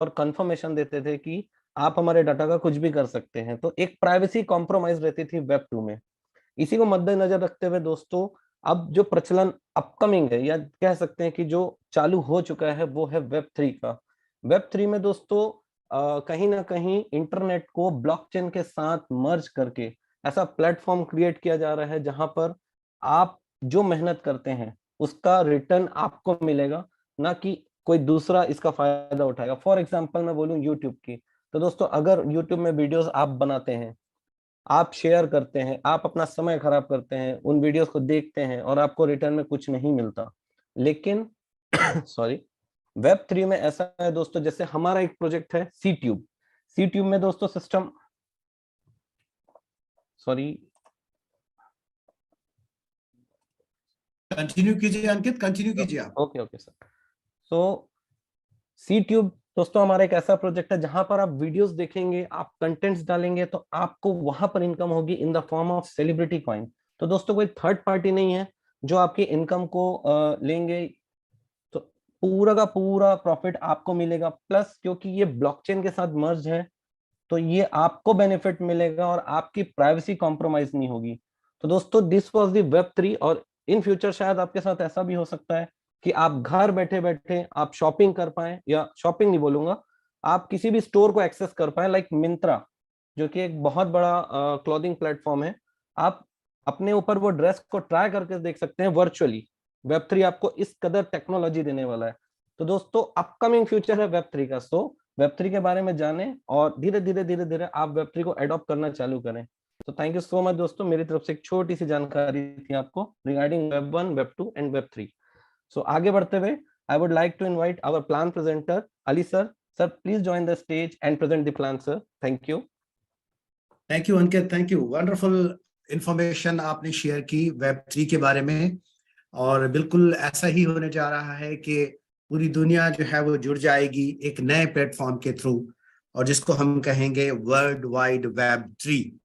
और कंफर्मेशन देते थे कि आप हमारे डाटा का कुछ भी कर सकते हैं। तो एक प्राइवेसी कॉम्प्रोमाइज रहती थी वेब 2 में। इसी को मद्देनजर रखते हुए दोस्तों, अब जो प्रचलन अपकमिंग है, या कह सकते हैं कि जो चालू हो चुका है, वो है वेब 3 का। वेब 3 में दोस्तों कहीं ना कहीं इंटरनेट को ब्लॉकचेन के साथ मर्ज करके ऐसा प्लेटफॉर्म क्रिएट किया जा रहा है जहां पर आप जो मेहनत करते हैं उसका रिटर्न आपको मिलेगा, ना कि कोई दूसरा इसका फायदा उठाएगा। फॉर एग्जाम्पल मैं बोलूं यूट्यूब की, तो दोस्तों अगर यूट्यूब में वीडियोस आप बनाते हैं, आप शेयर करते हैं, आप अपना समय खराब करते हैं, उन वीडियोस को देखते हैं और आपको रिटर्न में कुछ नहीं मिलता। लेकिन सॉरी, वेब 3 में ऐसा है दोस्तों, जैसे हमारा एक प्रोजेक्ट है सी ट्यूब। सी ट्यूब में दोस्तों सिस्टम, सॉरी, कंटिन्यू कीजिए अंकित, कंटिन्यू कीजिए आप। Okay okay sir. So C tube दोस्तों हमारा एक ऐसा प्रोजेक्ट है जहां पर आप वीडियोस देखेंगे, आप कंटेंट्स डालेंगे, तो आपको वहां पर इनकम होगी in the form of celebrity coin. तो दोस्तों कोई थर्ड पार्टी नहीं है जो आपकी इनकम को लेंगे, तो पूरा का पूरा प्रॉफिट आपको मिलेगा। प्लस क्योंकि ये ब्लॉकचेन के साथ मर्ज है, तो ये आपको बेनिफिट मिलेगा और आपकी प्राइवेसी कॉम्प्रोमाइज नहीं होगी। तो दोस्तों दिस वाज द वेब 3। और इन फ्यूचर शायद आपके साथ ऐसा भी हो सकता है कि आप घर बैठे बैठे आप शॉपिंग कर पाए, या शॉपिंग नहीं बोलूंगा, आप किसी भी स्टोर को एक्सेस कर पाए, लाइक मिंत्रा, जो कि एक बहुत बड़ा क्लॉथिंग प्लेटफॉर्म है। आप अपने ऊपर वो ड्रेस को ट्राई करके देख सकते हैं वर्चुअली। वेब 3 आपको इस कदर टेक्नोलॉजी देने वाला है। तो दोस्तों अपकमिंग फ्यूचर है वेब 3 का। सो वेब 3 के बारे में जाने और धीरे धीरे धीरे धीरे आप वेब 3 को अडॉप्ट करना चालू करें। तो थैंक यू सो मच दोस्तों, मेरी तरफ से एक छोटी सी जानकारी थी आपको regarding web 1, web 2 and web 3। So आगे बढ़ते हुए I would like to invite our plan presenter Ali sir. Sir please join the stage and present the plan sir. Thank you. Thank you Ankit, thank you. Wonderful information आपने share की web 3 के बारे में। और बिल्कुल ऐसा ही होने जा रहा है कि पूरी दुनिया जो है वो जुड़ जाएगी एक नए प्लेटफॉर्म के थ्रू, और जिसको हम कहेंगे वर्ल्ड वाइड वेब 3,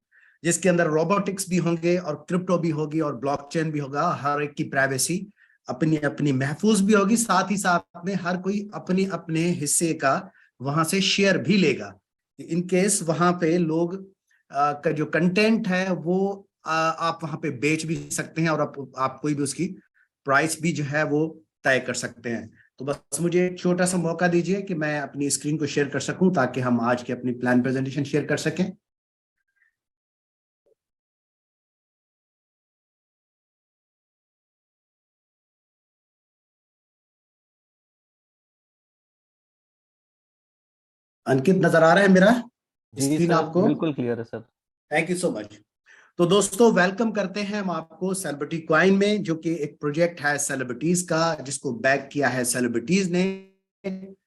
जिसके अंदर रोबोटिक्स भी होंगे और क्रिप्टो भी होगी और ब्लॉकचेन भी होगा। हर एक की प्राइवेसी अपनी अपनी महफूज भी होगी, साथ ही साथ में हर कोई अपने अपने हिस्से का वहां से शेयर भी लेगा। इन केस वहां पे लोग का जो कंटेंट है वो आप वहां पे बेच भी सकते हैं, और आप कोई भी उसकी प्राइस भी जो है वो तय कर सकते हैं। तो बस मुझे एक छोटा सा मौका दीजिए कि मैं अपनी स्क्रीन को शेयर कर सकूं, ताकि हम आज की अपनी प्लान प्रेजेंटेशन शेयर कर सकें। अंकित, नजर आ रहा है मेरा जी स्क्रीन सर, आपको? बिल्कुल क्लियर है sir. Thank you so much. तो दोस्तों वेलकम करते हैं हम आपको सेलिब्रिटी क्वाइन में, जो कि एक प्रोजेक्ट है सेलिब्रिटीज का, जिसको बैक किया है सेलिब्रिटीज ने,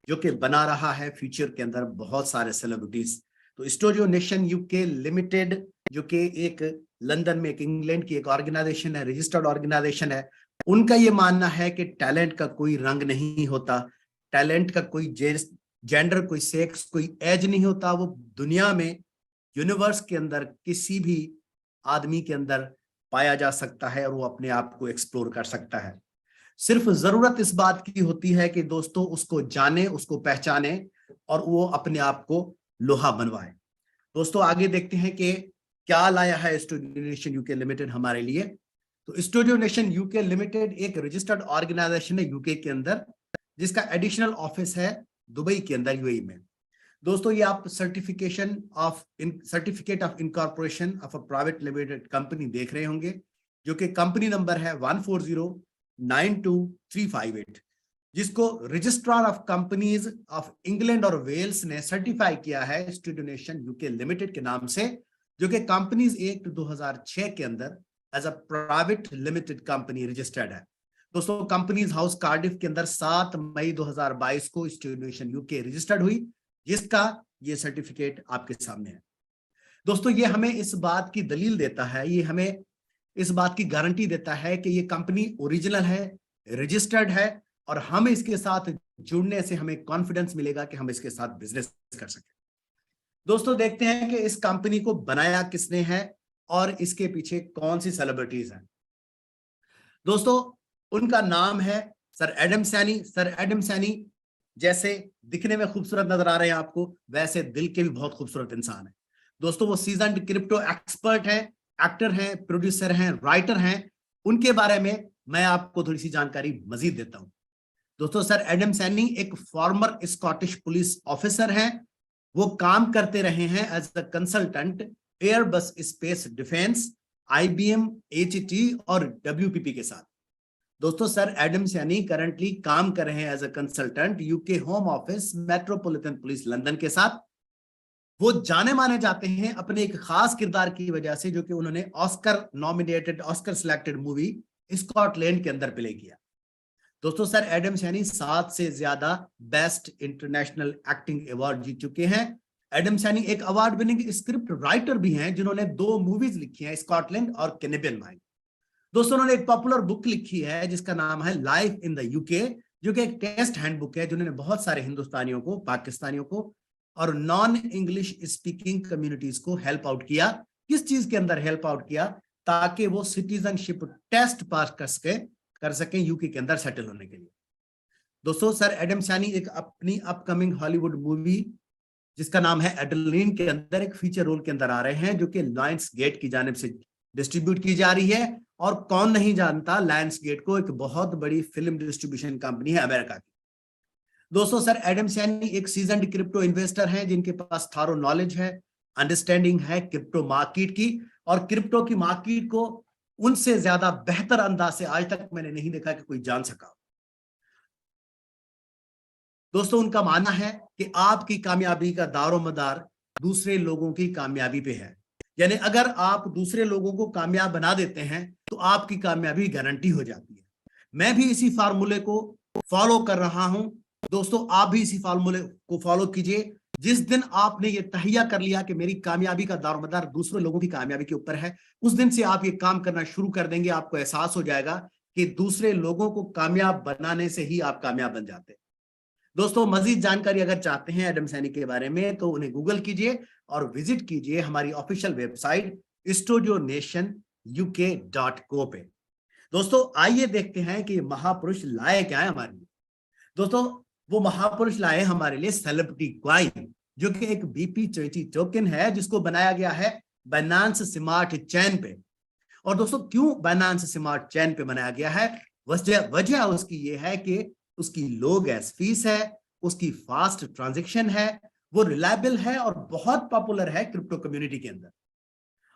जो कि बना रहा है फ्यूचर के अंदर बहुत सारे सेलिब्रिटीज। तो स्टूडियो नेशन यूके लिमिटेड, जो कि एक लंदन में, एक इंग्लैंड की एक ऑर्गेनाइजेशन है, रजिस्टर्ड ऑर्गेनाइजेशन है, उनका ये मानना है कि टैलेंट का कोई रंग नहीं होता, टैलेंट का कोई जेंडर, कोई सेक्स, कोई एज नहीं होता। वो दुनिया में, यूनिवर्स के अंदर किसी भी आदमी के अंदर पाया जा सकता है, और वो अपने आप को एक्सप्लोर कर सकता है। सिर्फ जरूरत इस बात की होती है कि दोस्तों उसको जाने, उसको पहचाने, और वो अपने आप को लोहा बनवाए। दोस्तों आगे देखते हैं कि क्या लाया है स्टूडियो नेशन यूके लिमिटेड हमारे लिए। तो स्टूडियो नेशन यूके लिमिटेड एक रजिस्टर्ड ऑर्गेनाइजेशन है यूके के अंदर, जिसका एडिशनल ऑफिस है दुबई के अंदर, यूएई में। दोस्तों ये आप certificate of incorporation of a private limited company देख रहे होंगे, जो कि कंपनी नंबर है 14092-358, जिसको registrar of companies of England और वेल्स ने सर्टिफाई किया है स्टूडियो नेशन यूके लिमिटेड के नाम से, जो कि कंपनीज एक्ट 2006 के अंदर as a private limited company registered है। दोस्तों कंपनीज हाउस कार्डिफ के अंदर 7 मई 2022 को स्टूडियो नेशन यूके रजिस्टर्ड हुई, जिसका ये सर्टिफिकेट आपके सामने है। दोस्तों ये हमें इस बात की दलील देता है, ये हमें इस बात की गारंटी देता है कि ये कंपनी ओरिजिनल है, रजिस्टर्ड है, और हम इसके साथ जुड़ने से हमें कॉन्फिडेंस मिलेगा कि हम इसके साथ बिजनेस कर सकें। दोस्तों देखते हैं कि इस कंपनी को बनाया किसने है और इसके पीछे कौन सी सेलिब्रिटीज हैं। दोस्तों उनका नाम है sir Adam Saini. Sir Adam Saini जैसे दिखने में खूबसूरत नजर आ रहे हैं आपको, वैसे दिल के भी बहुत खूबसूरत इंसान है। दोस्तों वो सीजन्ड क्रिप्टो एक्सपर्ट है, एक्टर हैं, प्रोड्यूसर हैं, राइटर हैं। उनके बारे में मैं आपको थोड़ी सी जानकारी मजीद देता हूं। दोस्तों सर एडम सैनी एक फॉर्मर स्कॉटिश पुलिस ऑफिसर हैं। वो काम करते रहे हैं as a consultant Airbus space defence, IBM, HT और WPP के साथ। दोस्तों सर एडम सैनी करंटली काम कर रहे हैं as a consultant UK home office metropolitan police London के साथ। वो जाने माने जाते हैं अपने एक खास किरदार की वजह से, जो कि उन्होंने Oscar nominated, Oscar selected movie Scotland के अंदर प्ले किया। दोस्तों सर एडम सैनी 7 से ज्यादा बेस्ट इंटरनेशनल एक्टिंग अवार्ड जीत चुके हैं। एडम सैनी एक अवार्ड विनिंग स्क्रिप्ट राइटर भी हैं, जिन्होंने 2 मूवीज लिखी हैं, स्कॉटलैंड और कैनेबियन माइन। दोस्तों उन्होंने एक पॉपुलर बुक लिखी है जिसका नाम है लाइफ इन द UK, जो कि एक टेस्ट हैंडबुक है, जिन्होंने बहुत सारे हिंदुस्तानियों को, पाकिस्तानियों को और नॉन इंग्लिश स्पीकिंग कम्युनिटीज को हेल्प आउट किया। किस चीज के अंदर हेल्प आउट किया? ताकि वो सिटीजनशिप टेस्ट पास कर सकें UK के अंदर सेटल होने के लिए। दोस्तों सर एडम सैनी एक अपनी अपकमिंग हॉलीवुड मूवी जिसका नाम है एडलिन के अंदर एक फीचर रोल के अंदर आ रहे हैं, जो कि लायंस गेट की जानिब से डिस्ट्रीब्यूट की जा रही है। और कौन नहीं जानता लायंस गेट को, एक बहुत बड़ी फिल्म डिस्ट्रीब्यूशन कंपनी है अमेरिका की। दोस्तों सर एडम सैनी एक सीजन्ड क्रिप्टो इन्वेस्टर हैं, जिनके पास थारो नॉलेज है, अंडरस्टैंडिंग है क्रिप्टो मार्केट की, और क्रिप्टो की मार्केट को उनसे ज्यादा बेहतर अंदाज से आज तक मैंने नहीं देखा कि कोई जान सका। दोस्तों उनका मानना है कि आपकी कामयाबी का दारोमदार दूसरे लोगों की कामयाबी पे है, यानी अगर आप दूसरे लोगों को कामयाब बना देते हैं तो आपकी कामयाबी गारंटी हो जाती है। मैं भी इसी फार्मूले को फॉलो कर रहा हूं। दोस्तों आप भी इसी फार्मूले को फॉलो कीजिए। जिस दिन आपने ये तहिया कर लिया कि मेरी कामयाबी का दारोमदार दूसरे लोगों की कामयाबी के ऊपर है, उस दिन से आप ये काम करना शुरू कर देंगे। आपको एहसास हो जाएगा कि दूसरे लोगों को कामयाब बनाने से ही आप कामयाब बन जाते हैं। दोस्तों मजीद जानकारी अगर चाहते हैं एडम सैनी के बारे में तो उन्हें गूगल कीजिए और विजिट कीजिए हमारी ऑफिशियल वेबसाइट studionationuk.co पे। दोस्तों आइए देखते हैं कि महापुरुष लाए क्या है हमारे लिए। दोस्तों वो महापुरुष लाए हमारे लिए सेलिब्रिटी कॉइन, जो कि एक BP20 टोकन है, जिसको बनाया गया है बाइनेंस स्मार्ट चेन पे। और दोस्तों क्यों बाइनेंस स्मार्ट चेन पे बनाया गया है? वजह उसकी ये है कि उसकी लो गैस फीस है, उसकी फास्ट ट्रांजैक्शन है, वो रिलायबल है और बहुत पॉपुलर है क्रिप्टो कम्युनिटी के अंदर।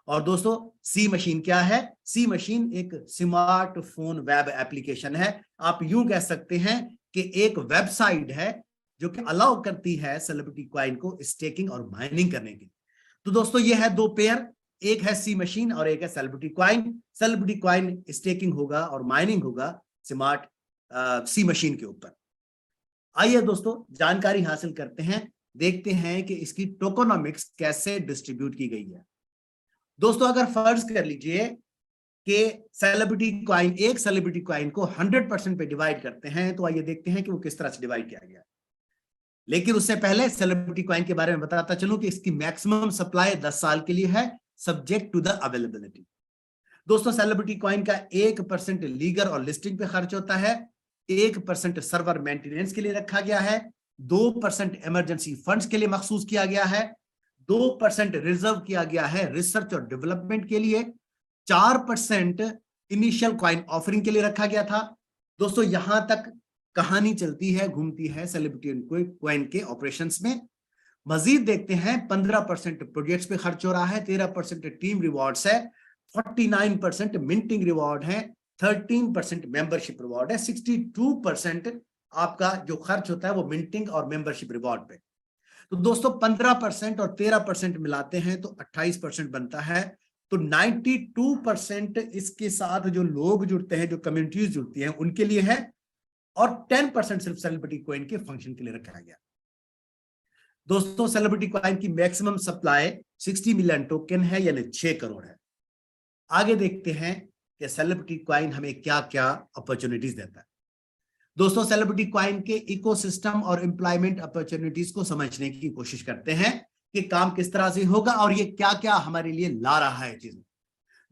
और दोस्तों सी मशीन क्या है? सी मशीन एक स्मार्टफोन वेब एप्लीकेशन है। आप यूं कह सकते हैं कि एक वेबसाइट है जो कि अलाउ करती है सेलिब्रिटी कॉइन को स्टेकिंग और माइनिंग करने के लिए। तो दोस्तों ये है 2 पेयर, एक है सी मशीन और एक है celebrity coin. Celebrity coin staking होगा और माइनिंग होगा स्मार्ट सी मशीन के ऊपर। आइए दोस्तों जानकारी हासिल करते हैं, देखते हैं कि इसकी टोकोनॉमिक्स कैसे डिस्ट्रीब्यूट की गई है। दोस्तों अगर फर्ज कर लीजिए कि सेलिब्रिटी कॉइन, एक सेलिब्रिटी कॉइन को 100% पे डिवाइड करते हैं, तो आइए देखते हैं कि वो किस तरह से डिवाइड किया गया। लेकिन उससे पहले सेलिब्रिटी कॉइन के बारे में बताता चलूं कि इसकी मैक्सिमम सप्लाई 10 साल के लिए है, सब्जेक्ट टू द अवेलेबिलिटी। दोस्तों सेलिब्रिटी कॉइन का 1% लीगल और लिस्टिंग पे खर्च होता है, 1% सर्वर मेंटेनेंस के लिए रखा गया है, 2% इमरजेंसी फंड्स के लिए मखसूस किया गया है, 2% रिजर्व किया गया है रिसर्च और डेवलपमेंट के लिए, 4% इनिशियल कॉइन ऑफरिंग के लिए रखा गया था। दोस्तों यहां तक कहानी चलती है, घूमती है सेलिब्रिटी कॉइन के ऑपरेशंस में। मजीद देखते हैं 15% प्रोजेक्ट्स पे खर्च हो रहा है, 13% टीम रिवॉर्ड्स है, 49% मिंटिंग रिवॉर्ड है, 13% मेंबरशिप रिवॉर्ड है, 62% आपका जो खर्च होता है वो मिंटिंग और मेंबरशिप रिवॉर्ड पे। तो दोस्तों 15% और 13% मिलाते हैं तो 28% बनता है। तो 92% इसके साथ जो लोग जुड़ते हैं, जो कम्युनिटीज जुड़ती हैं उनके लिए है, और 10% सिर्फ सेलिब्रिटी कॉइन के फंक्शन के लिए रखा गया। दोस्तों सेलिब्रिटी कॉइन की मैक्सिमम सप्लाई 60 मिलियन टोकन है, यानी 6 करोड़ है। आगे देखते हैं कि सेलिब्रिटी कॉइन हमें क्या क्या अपॉर्चुनिटीज देता है। दोस्तों सेलिब्रिटी कॉइन के इकोसिस्टम और एम्प्लॉयमेंट अपॉर्चुनिटीज को समझने की कोशिश करते हैं कि काम किस तरह से होगा और ये क्या क्या हमारे लिए ला रहा है चीजें।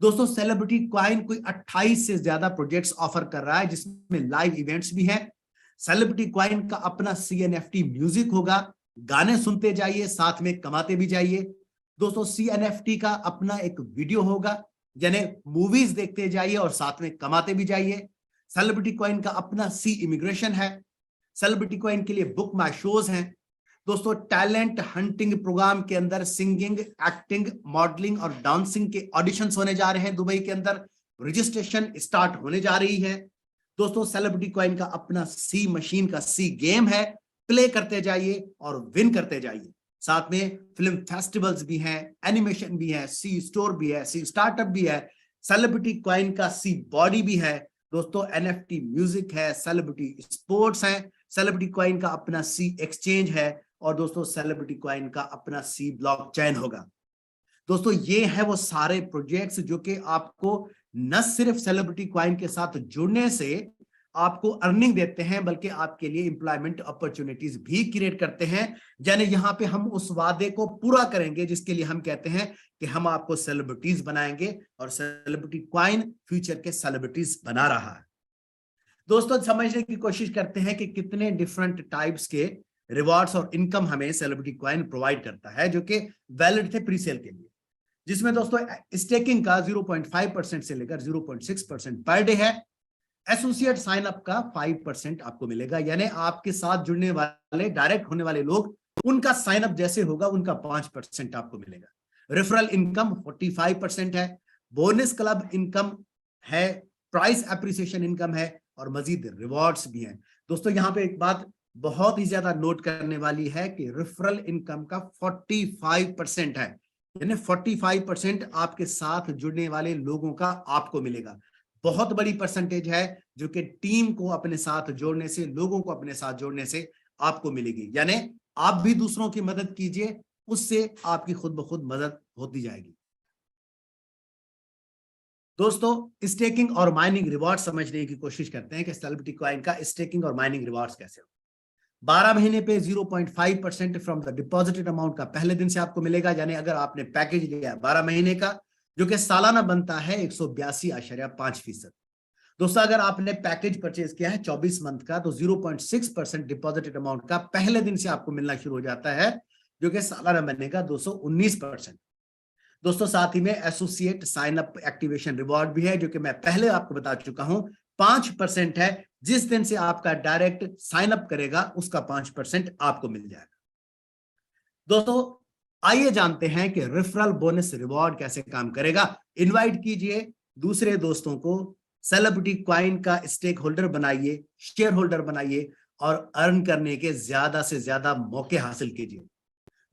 दोस्तों सेलिब्रिटी कॉइन कोई 28 से ज्यादा प्रोजेक्ट्स ऑफर कर रहा है, जिसमें लाइव इवेंट्स भी हैं, सेलिब्रिटी कॉइन का अपना CNFT म्यूजिक होगा, गाने सुनते जाइए, साथ में कमाते भी जाइए। दोस्तों CNFT का अपना एक वीडियो होगा, यानी मूवीज देखते जाइए और साथ में कमाते भी जाइए। सेलिब्रिटी कॉइन का अपना सी इमिग्रेशन है। सेलिब्रिटी कॉइन के लिए बुक माई शोज हैं। दोस्तों टैलेंट हंटिंग प्रोग्राम के अंदर सिंगिंग, एक्टिंग, मॉडलिंग और डांसिंग के ऑडिशंस होने जा रहे हैं दुबई के अंदर। रजिस्ट्रेशन स्टार्ट होने जा रही है। दोस्तों सेलिब्रिटी कॉइन का अपना सी मशीन का सी गेम है, प्ले करते जाइए और विन करते जाइए। साथ में फिल्म फेस्टिवल्स भी हैं, एनिमेशन भी है, सी स्टोर भी है, सी स्टार्टअप भी है, सेलिब्रिटी कॉइन का सी बॉडी भी है। दोस्तों NFT म्यूजिक है, सेलिब्रिटी स्पोर्ट्स है, सेलिब्रिटी कॉइन का अपना सी एक्सचेंज है और दोस्तों सेलिब्रिटी कॉइन का अपना सी ब्लॉकचेन होगा। दोस्तों ये है वो सारे प्रोजेक्ट्स जो कि आपको न सिर्फ सेलिब्रिटी कॉइन के साथ जुड़ने से आपको अर्निंग देते हैं, बल्कि आपके लिए एम्प्लॉयमेंट अपॉर्चुनिटीज भी क्रिएट करते हैं। यानी यहाँ पे हम उस वादे को पूरा करेंगे जिसके लिए हम कहते हैं कि हम आपको सेलिब्रिटीज बनाएंगे, और सेलिब्रिटी कॉइन फ्यूचर के सेलिब्रिटीज बना रहा है। दोस्तों समझने की कोशिश करते हैं कि कितने डिफरेंट टाइप्स के रिवॉर्ड्स और इनकम हमें सेलिब्रिटी कॉइन प्रोवाइड करता है, जो कि वैलिड थे प्रीसेल के लिए, जिसमें दोस्तों स्टेकिंग का 0.5% से लेकर 0.6% पर डे है। एसोसिएट साइन अप का 5% आपको मिलेगा, यानी आपके साथ जुड़ने वाले डायरेक्ट होने वाले लोग, उनका साइन अप जैसे होगा उनका 5% आपको मिलेगा। रेफरल इनकम 45% है। बोनस क्लब इनकम है, प्राइस एप्रिसिएशन इनकम है और मजीद रिवॉर्ड्स भी हैं। दोस्तों यहाँ पे एक बात बहुत ही ज्यादा नोट करने वाली है कि रेफरल इनकम का 45% है, यानी 45% आपके साथ जुड़ने वाले लोगों का आपको मिलेगा। बहुत बड़ी परसेंटेज है जो कि टीम को अपने साथ जोड़ने से, लोगों को अपने साथ जोड़ने से आपको मिलेगी। यानी आप भी दूसरों की मदद कीजिए, उससे आपकी खुद ब खुद मदद होती जाएगी। दोस्तों स्टेकिंग और माइनिंग रिवॉर्ड समझने की कोशिश करते हैं कि सेलिब्रिटी कॉइन का स्टेकिंग और माइनिंग रिवॉर्ड्स कैसे हो। 12 महीने पे 0.5% फ्रॉम द डिपॉजिटेड अमाउंट का पहले दिन से आपको मिलेगा। यानी अगर आपने पैकेज लिया 12 महीने का, जो कि सालाना बनता है 182.5%। दोस्तों अगर आपने पैकेज परचेज किया है 24 मंथ का, तो 0.6% डिपॉजिटेड अमाउंट का पहले दिन से आपको मिलना शुरू हो जाता है, जो कि सालाना बनने का 219%। दोस्तों साथ ही में associate sign up activation reward भी है, जो कि मैं पहले आपको बता चुका हूं 5% है। जिस दिन से आपका डायरेक्ट साइन अप करेगा उसका 5% आपको मिल जाएगा। दोस्तों आइए जानते हैं कि रेफरल बोनस रिवॉर्ड कैसे काम करेगा। इनवाइट कीजिए दूसरे दोस्तों को, सेलिब्रिटी कॉइन का स्टेक होल्डर बनाइए, शेयर होल्डर बनाइए और अर्न करने के ज्यादा से ज्यादा मौके हासिल कीजिए।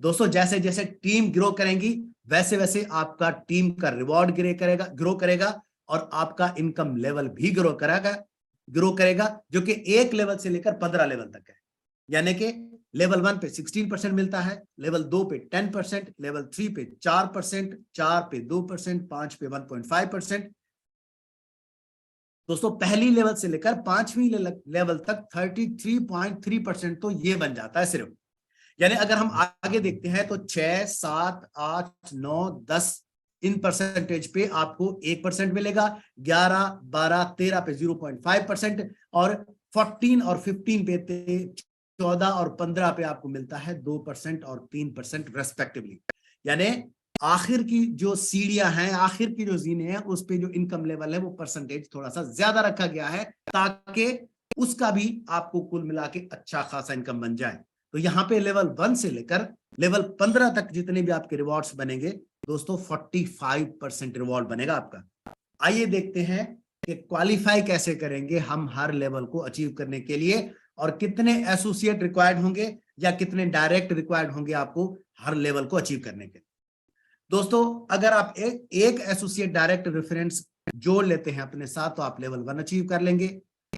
दोस्तों जैसे जैसे टीम ग्रो करेंगी वैसे वैसे आपका टीम का रिवॉर्ड ग्रो करेगा और आपका इनकम लेवल भी ग्रो करेगा, जो कि 1 लेवल से लेकर 15 लेवल तक है। यानी कि लेवल 1 पे 16% मिलता है, लेवल 2 पे 10%, लेवल 3 पे 4%, 4 पे 2%, 5 पे 1.5%। दोस्तों पहली लेवल से लेकर 5वीं लेवल तक 33.3% तो ये बन जाता है सिर्फ। यानी अगर हम आगे देखते हैं तो 6, 7, 8, 9, 10 इन परसेंटेज पे आपको 1% मिलेगा, 11, 12, 13 पे 0.5% और 14 और 15 पे 14 और 15 पे आपको मिलता है 2% और 3% रेस्पेक्टिवली। यानी आखिर की जो सीढ़ियां हैं, आखिर की जो जीने हैं, उस पे जो इनकम लेवल है वो परसेंटेज थोड़ा सा ज्यादा रखा गया है, ताकि उसका भी आपको कुल मिला के अच्छा खासा इनकम बन जाए। तो यहाँ पे लेवल 1 से लेकर लेवल 15 तक जितने भी आपके रिवॉर्ड्स बनेंगे दोस्तों 45% रिवॉर्ड बनेगा आपका। आइए देखते हैं कि क्वालिफाई कैसे करेंगे हम हर लेवल को अचीव करने के लिए, और कितने एसोसिएट रिक्वायर्ड होंगे या कितने डायरेक्ट रिक्वायर्ड होंगे आपको हर लेवल को अचीव करने के लिए। दोस्तों अगर आप एक एसोसिएट डायरेक्ट रेफरेंस जोड़ लेते हैं अपने साथ तो आप लेवल 1 अचीव कर लेंगे।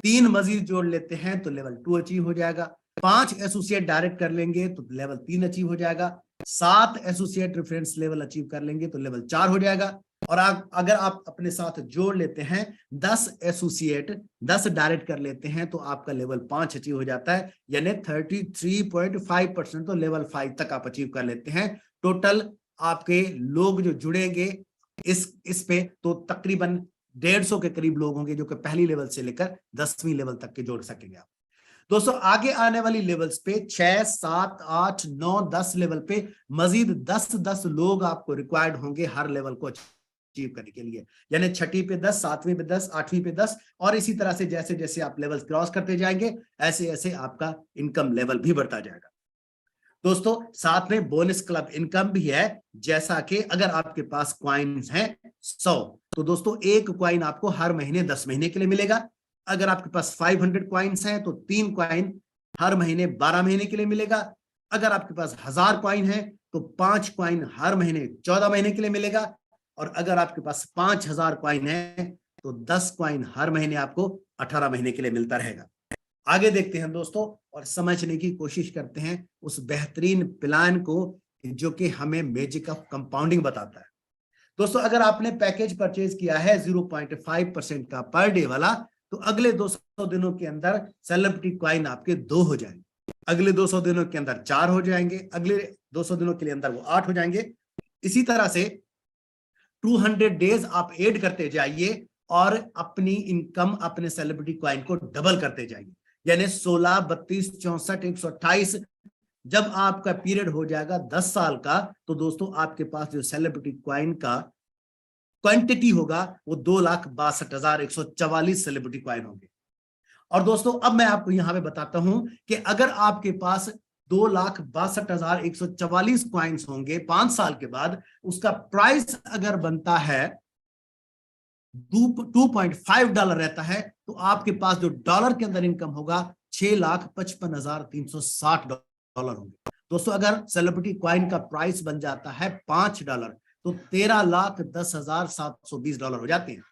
3 मजीद जोड़ लेते हैं तो लेवल 2 अचीव हो जाएगा। 5 एसोसिएट डायरेक्ट कर लेंगे तो लेवल 3 अचीव हो जाएगा। 7 एसोसिएट रेफरेंस लेवल अचीव कर लेंगे तो लेवल 4 हो जाएगा। और अगर आप अपने साथ जोड़ लेते हैं 10 एसोसिएट 10 डायरेक्ट कर लेते हैं तो आपका लेवल 5 अचीव हो जाता है, यानी 33.5% तो लेवल 5 तक आप अचीव कर लेते हैं। टोटल आपके लोग जो जुड़ेंगे इस पे तो तकरीबन 150 के करीब लोग होंगे जो कि पहली लेवल से लेकर 10वीं लेवल तक के जोड़ सकेंगे आप। दोस्तों आगे आने वाली लेवल्स पे 6, 7, 8, 9, 10 लेवल पे मजीद 10 लोग आपको रिक्वायर्ड होंगे हर लेवल को अचीव करने के लिए। यानी छठी पे 10, 7वीं पे 10, 8वीं पे 10, और इसी तरह से जैसे जैसे आप लेवल क्रॉस करते जाएंगे ऐसे ऐसे आपका इनकम लेवल भी बढ़ता जाएगा। दोस्तों साथ में बोनस क्लब इनकम भी है, जैसा कि अगर आपके पास क्वाइंस हैं 100, तो दोस्तों एक क्वाइन आपको हर महीने 10 महीने के लिए मिलेगा। अगर आपके पास 500 क्वाइंस हैं तो 3 क्वाइन हर महीने 12 महीने के लिए मिलेगा। अगर आपके पास 1000 क्वाइन है तो 5 क्वाइन हर महीने 14 महीने के लिए मिलेगा। और अगर आपके पास 5000 क्वाइन है तो 10 क्वाइन हर महीने आपको 18 महीने के लिए मिलता रहेगा। आगे देखते हैं दोस्तों और समझने की कोशिश करते हैं उस बेहतरीन प्लान को जो कि हमें मैजिक ऑफ कंपाउंडिंग बताता है। दोस्तों अगर आपने पैकेज परचेज किया है 0.5% का पर डे वाला, तो अगले 200 दिनों के अंदर सेलिब्रिटी क्वाइन आपके 2 हो जाएंगे, अगले 200 दिनों के अंदर 4 हो जाएंगे, अगले 200 दिनों के लिए अंदर वो 8 हो जाएंगे। इसी तरह से 200 डेज आप ऐड करते जाइए और अपनी इनकम अपने सेलिब्रिटी क्वाइन को डबल करते जाइए। यानी 16, 32, 64, 128 जब आपका पीरियड हो जाएगा 10 साल का, तो दोस्तों आपके पास जो सेलिब्रिटी क्वाइन का क्वांटिटी होगा वो 2,62,144 सेलिब्रिटी क्वाइन होंगे। और दोस्तों अब मैं आपको यहां पे बताता हूं कि अगर आपके पास 2,62,144 क्वाइंस होंगे 5 साल के बाद, उसका प्राइस अगर बनता है $2.5 रहता है, तो आपके पास जो डॉलर के अंदर इनकम होगा 6,55,360 होंगे। दोस्तों अगर सेलिब्रिटी क्वाइन का प्राइस बन जाता है $5, तो $13,10,720 हो जाते हैं।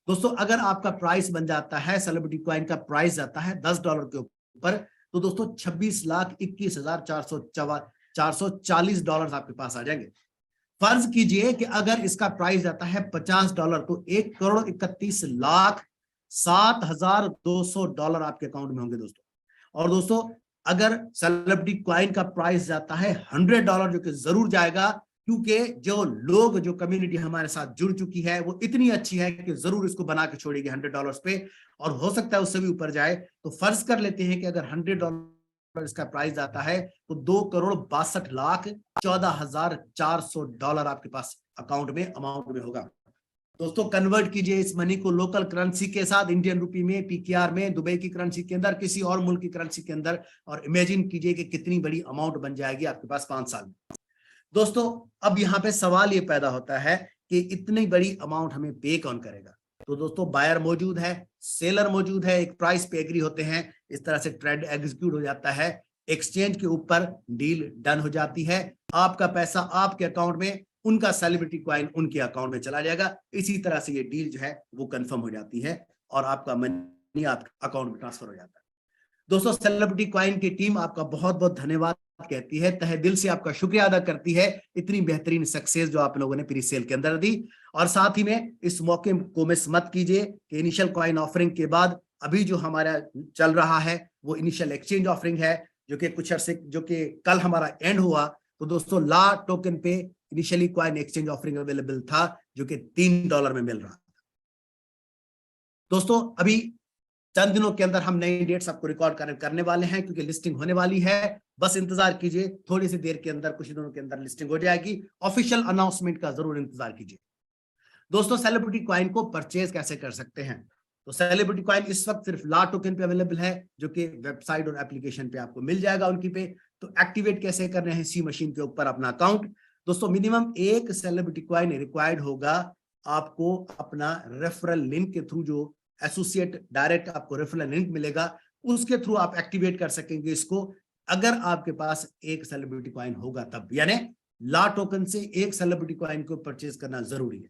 दोस्तों अगर आपका प्राइस बन जाता है, सेलिब्रिटी क्वाइन का प्राइस जाता है $10 के ऊपर, तो दोस्तों $26,21,440 आपके पास आ जाएंगे। फर्ज कीजिए कि अगर इसका प्राइस जाता है $50, तो $1,31,07,200 आपके अकाउंट में होंगे दोस्तों। और दोस्तों अगर सेलिब्रिटी क्वाइन का प्राइस जाता है $100, जो कि जरूर जाएगा, क्योंकि जो लोग जो कम्युनिटी हमारे साथ जुड़ चुकी है वो इतनी अच्छी है कि जरूर इसको बना के छोड़ेगी $100 पे, और हो सकता है उससे भी ऊपर जाए। तो फर्ज कर लेते हैं कि अगर $100 इसका प्राइस आता है तो $2,62,14,400 आपके पास अकाउंट में अमाउंट में होगा। दोस्तों कन्वर्ट कीजिए इस मनी को लोकल करेंसी के साथ, इंडियन रुपी में, पीकेआर में, दुबई की करेंसी के अंदर, किसी और मुल्क की करेंसी के अंदर, और इमेजिन कीजिए कि कितनी बड़ी अमाउंट बन जाएगी आपके पास 5 साल में। दोस्तों अब यहाँ पे सवाल ये पैदा होता है कि इतनी बड़ी अमाउंट हमें पे कौन करेगा। तो दोस्तों बायर मौजूद है, सेलर मौजूद है, एक प्राइस पे एग्री होते हैं, इस तरह से ट्रेड एग्जीक्यूट हो जाता है, एक्सचेंज के ऊपर डील डन हो जाती है, आपका पैसा आपके अकाउंट में, उनका सेलिब्रिटी क्वाइन उनके अकाउंट में चला जाएगा। इसी तरह से ये डील जो है वो कंफर्म हो जाती है और आपका मनी आपके अकाउंट में ट्रांसफर हो जाता है। दोस्तों सेलिब्रिटी क्वाइन की टीम आपका बहुत बहुत धन्यवाद कहती है, तहे दिल से आपका शुक्रिया अदा करती है इतनी बेहतरीन सक्सेस जो आप लोगों ने प्री सेल के अंदर दी। और साथ ही में इस मौके को मिस मत कीजिए कि इनिशियल कॉइन ऑफरिंग के बाद अभी जो हमारा चल रहा है वो इनिशियल एक्सचेंज ऑफरिंग है, जो कि कुछ अर्से जो कि कल हमारा एंड हुआ। तो दोस्तों ला टोकन पे initially coin exchange offering available था, जो कि $3 में मिल रहा था। दोस्तों अभी चंद दिनों के अंदर हम नई डेट्स आपको रिकॉर्ड करने वाले हैं, क्योंकि लिस्टिंग होने वाली है। बस इंतजार कीजिए, थोड़ी सी देर के अंदर, कुछ दिनों के अंदर लिस्टिंग हो जाएगी। ऑफिशियल अनाउंसमेंट का जरूर इंतजार कीजिए। दोस्तों सेलिब्रिटी क्वाइन को परचेज कैसे कर सकते हैं? तो सेलिब्रिटी क्वाइन इस वक्त सिर्फ ला टोकन पे अवेलेबल है, जो कि वेबसाइट और एप्लीकेशन पे आपको मिल जाएगा उनकी पे। तो एक्टिवेट कैसे करने हैं? सी मशीन के ऊपर अपना अकाउंट। दोस्तों मिनिमम एक सेलिब्रिटी क्वाइन रिक्वायर्ड होगा आपको अपना रेफरल लिंक के थ्रू, जो एसोसिएट डायरेक्ट आपको रेफरल लिंक मिलेगा, उसके थ्रू आप एक्टिवेट कर सकेंगे इसको, अगर आपके पास एक सेलिब्रिटी क्वाइन होगा तब। यानी ला टोकन से एक सेलिब्रिटी क्वाइन को परचेज करना जरूरी है।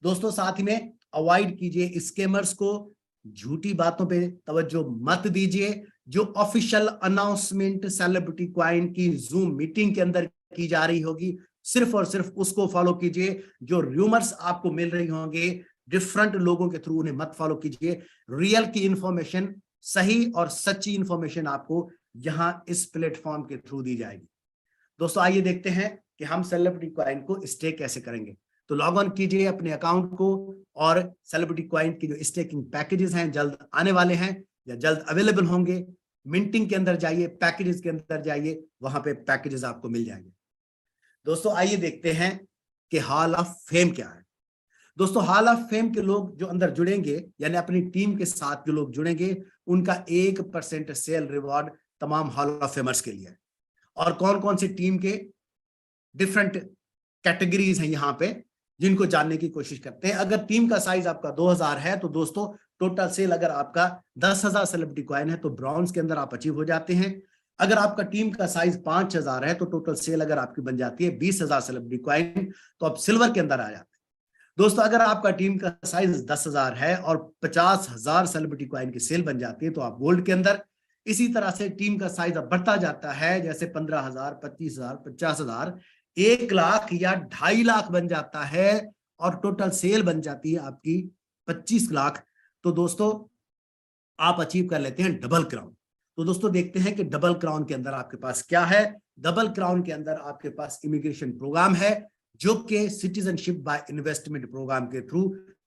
दोस्तों साथ ही में अवॉइड कीजिए स्कैमर्स को, झूठी बातों पे तवज्जो मत दीजिए। जो ऑफिशियल अनाउंसमेंट सेलिब्रिटी क्वाइन की जूम मीटिंग के अंदर की जा रही होगी, सिर्फ और सिर्फ उसको फॉलो कीजिए। जो रूमर्स आपको मिल रही होंगे डिफरेंट लोगों के थ्रू, उन्हें मत फॉलो कीजिए। रियल की इंफॉर्मेशन, सही और सच्ची इंफॉर्मेशन आपको यहां इस प्लेटफॉर्म के थ्रू दी जाएगी। दोस्तों आइए देखते हैं कि हम सेलिब्रिटी क्वाइन को स्टेक कैसे करेंगे। तो लॉग ऑन कीजिए अपने अकाउंट को, और सेलिब्रिटी क्वाइन की जो स्टेकिंग पैकेजेस हैं जल्द आने वाले हैं या जल्द अवेलेबल होंगे, मिंटिंग के अंदर जाइए, पैकेजेस के अंदर जाइए, वहां पे पैकेजेस आपको मिल जाएंगे। दोस्तों आइए देखते हैं कि हॉल ऑफ फेम क्या है। दोस्तों हॉल ऑफ फेम के लोग जो अंदर जुड़ेंगे, यानी अपनी टीम के साथ जो लोग जुड़ेंगे, उनका 1% सेल रिवॉर्ड तमाम हॉल ऑफ फेमर्स के लिए। और कौन कौन सी टीम के डिफरेंट कैटेगरीज हैं यहाँ पे, जिनको जानने की कोशिश करते हैं। अगर टीम का साइज आपका 2000 है तो दोस्तों टोटल सेल अगर आपका 10,000 सेलिब्रिटी कॉइन है तो ब्रॉन्ज के अंदर आप अचीव हो जाते हैं। अगर आपका टीम का साइज 5000 है तो टोटल सेल अगर आपकी बन जाती है 20,000 सेलिब्रिटी कॉइन, तो आप सिल्वर के अंदर आ जाते हैं। दोस्तों अगर आपका टीम का साइज 10,000 है और 50,000 सेलिब्रिटी कॉइन की सेल बन जाती है तो आप गोल्ड के अंदर। इसी तरह से टीम का साइज अब बढ़ता जाता है, जैसे 15,000, 25,000, 50,000, 1,00,000 या 2.5 लाख बन जाता है और टोटल सेल बन जाती है आपकी 25 लाख, तो दोस्तों आप अचीव कर लेते हैं डबल क्राउन। तो दोस्तों देखते हैं कि डबल क्राउन के अंदर आपके पास क्या है। डबल क्राउन के अंदर आपके पास इमिग्रेशन प्रोग्राम है, जो कि सिटीजनशिप बाय इन्वेस्टमेंट प्रोग्राम के थ्रू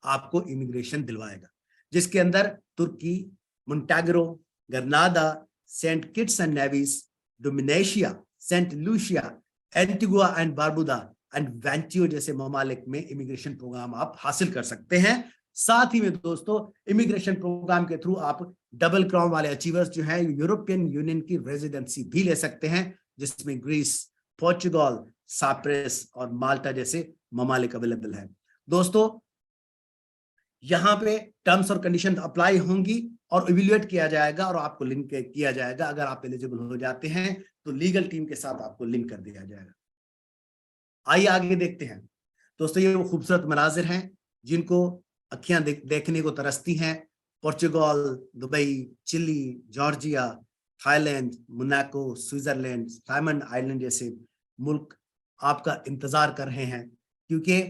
आपको इमिग्रेशन दिलवाएगा, जिसके अंदर तुर्की, Montenegro, Grenada, Saint Kitts and Nevis, Dominica, Saint Lucia, Antigua and Barbuda and Vanuatu जैसे ममालिक में इमिग्रेशन प्रोग्राम आप हासिल कर सकते हैं। साथ ही में दोस्तों इमिग्रेशन प्रोग्राम के थ्रू आप डबल क्राउन वाले अचीवर्स जो है यूरोपियन यूनियन की रेजिडेंसी भी ले सकते हैं, जिसमें ग्रीस, पोर्चुगल, साइप्रस और माल्टा जैसे ममालिक अवेलेबल है। दोस्तों यहाँ पे टर्म्स और कंडीशन अप्लाई होंगी और इवैल्यूएट किया जाएगा और आपको लिंक किया जाएगा। अगर आप एलिजिबल हो जाते हैं तो लीगल टीम के साथ आपको लिंक कर दिया जाएगा। आइए आगे देखते हैं। दोस्तों ये वो खूबसूरत मनाजिर हैं जिनको अखियां देखने को तरसती हैं। Portugal, Dubai, Chile, Georgia, Thailand, Monaco, Switzerland, Simon Island जैसे मुल्क आपका इंतजार कर रहे हैं, क्योंकि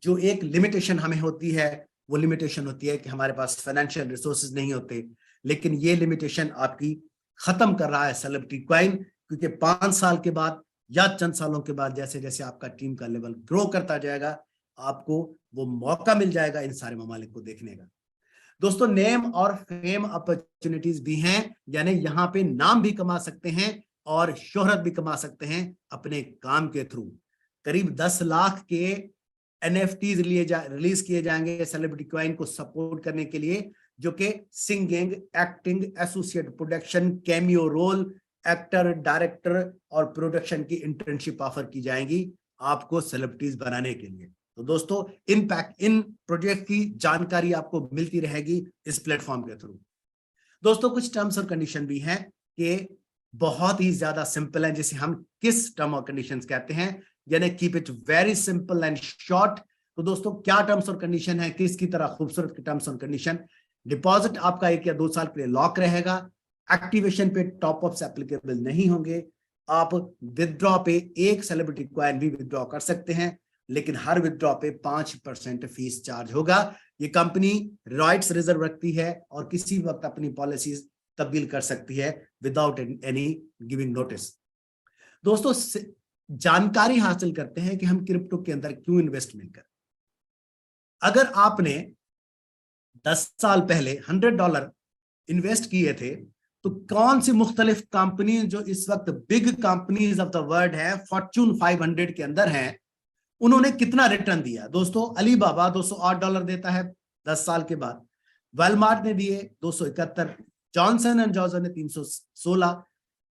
जो एक लिमिटेशन हमें होती है वो लिमिटेशन होती है कि हमारे पास फाइनेंशियल रिसोर्सेज नहीं होते, लेकिन ये लिमिटेशन आपकी खत्म कर रहा है सेलिब्रिटी कॉइन, क्योंकि 5 साल के बाद या चंद सालों के बाद जैसे जैसे आपका टीम का लेवल ग्रो करता जाएगा, आपको वो मौका मिल जाएगा इन सारे ममालिक को देखने का। दोस्तों नेम और फेम अपॉर्चुनिटीज भी हैं, यानी यहाँ पे नाम भी कमा सकते हैं और शोहरत भी कमा सकते हैं अपने काम के थ्रू। करीब 10 लाख के एनएफटीज रिलीज किए जाएंगे सेलिब्रिटी कॉइन को सपोर्ट करने के लिए, जो कि singing, acting, associate production, cameo role, actor, director और प्रोडक्शन की इंटर्नशिप ऑफर की जाएंगी आपको सेलिब्रिटीज बनाने के लिए। तो दोस्तों इन प्रोजेक्ट की जानकारी आपको मिलती रहेगी इस प्लेटफॉर्म के थ्रू। दोस्तों कुछ टर्म्स और कंडीशन भी हैं कि बहुत ही ज्यादा सिंपल है, जिसे हम किस टर्म और कंडीशंस कहते हैं, यानी keep it very simple and short. तो दोस्तों क्या टर्म्स और कंडीशन है, किसकी तरह खूबसूरत की टर्म्स और कंडीशन। डिपॉजिट आपका 1 या 2 साल के लिए लॉक रहेगा। एक्टिवेशन पे टॉप अप्स एप्लीकेबल नहीं होंगे। आप विदड्रॉ पे 1 सेलिब्रिटी कॉइन भी विदड्रॉ कर सकते हैं, लेकिन हर विदड्रॉ पे 5% फीस चार्ज होगा। ये कंपनी राइट्स रिजर्व रखती है और किसी वक्त अपनी पॉलिसीज तब्दील कर सकती है विदाउट एनी गिविंग नोटिस। दोस्तों जानकारी हासिल करते हैं कि हम क्रिप्टो के अंदर क्यों इन्वेस्टमेंट करें। अगर आपने 10 साल पहले $100 इन्वेस्ट किए थे, तो कौन सी मुख्तलिफ कंपनी जो इस वक्त big companies of the world है, फॉर्च्यून 500 के अंदर हैं, उन्होंने कितना रिटर्न दिया। दोस्तों अलीबाबा $208 देता है 10 साल के बाद, वेलमार्ट ने दिए 271, जॉनसन एंड जॉनसन ने 316,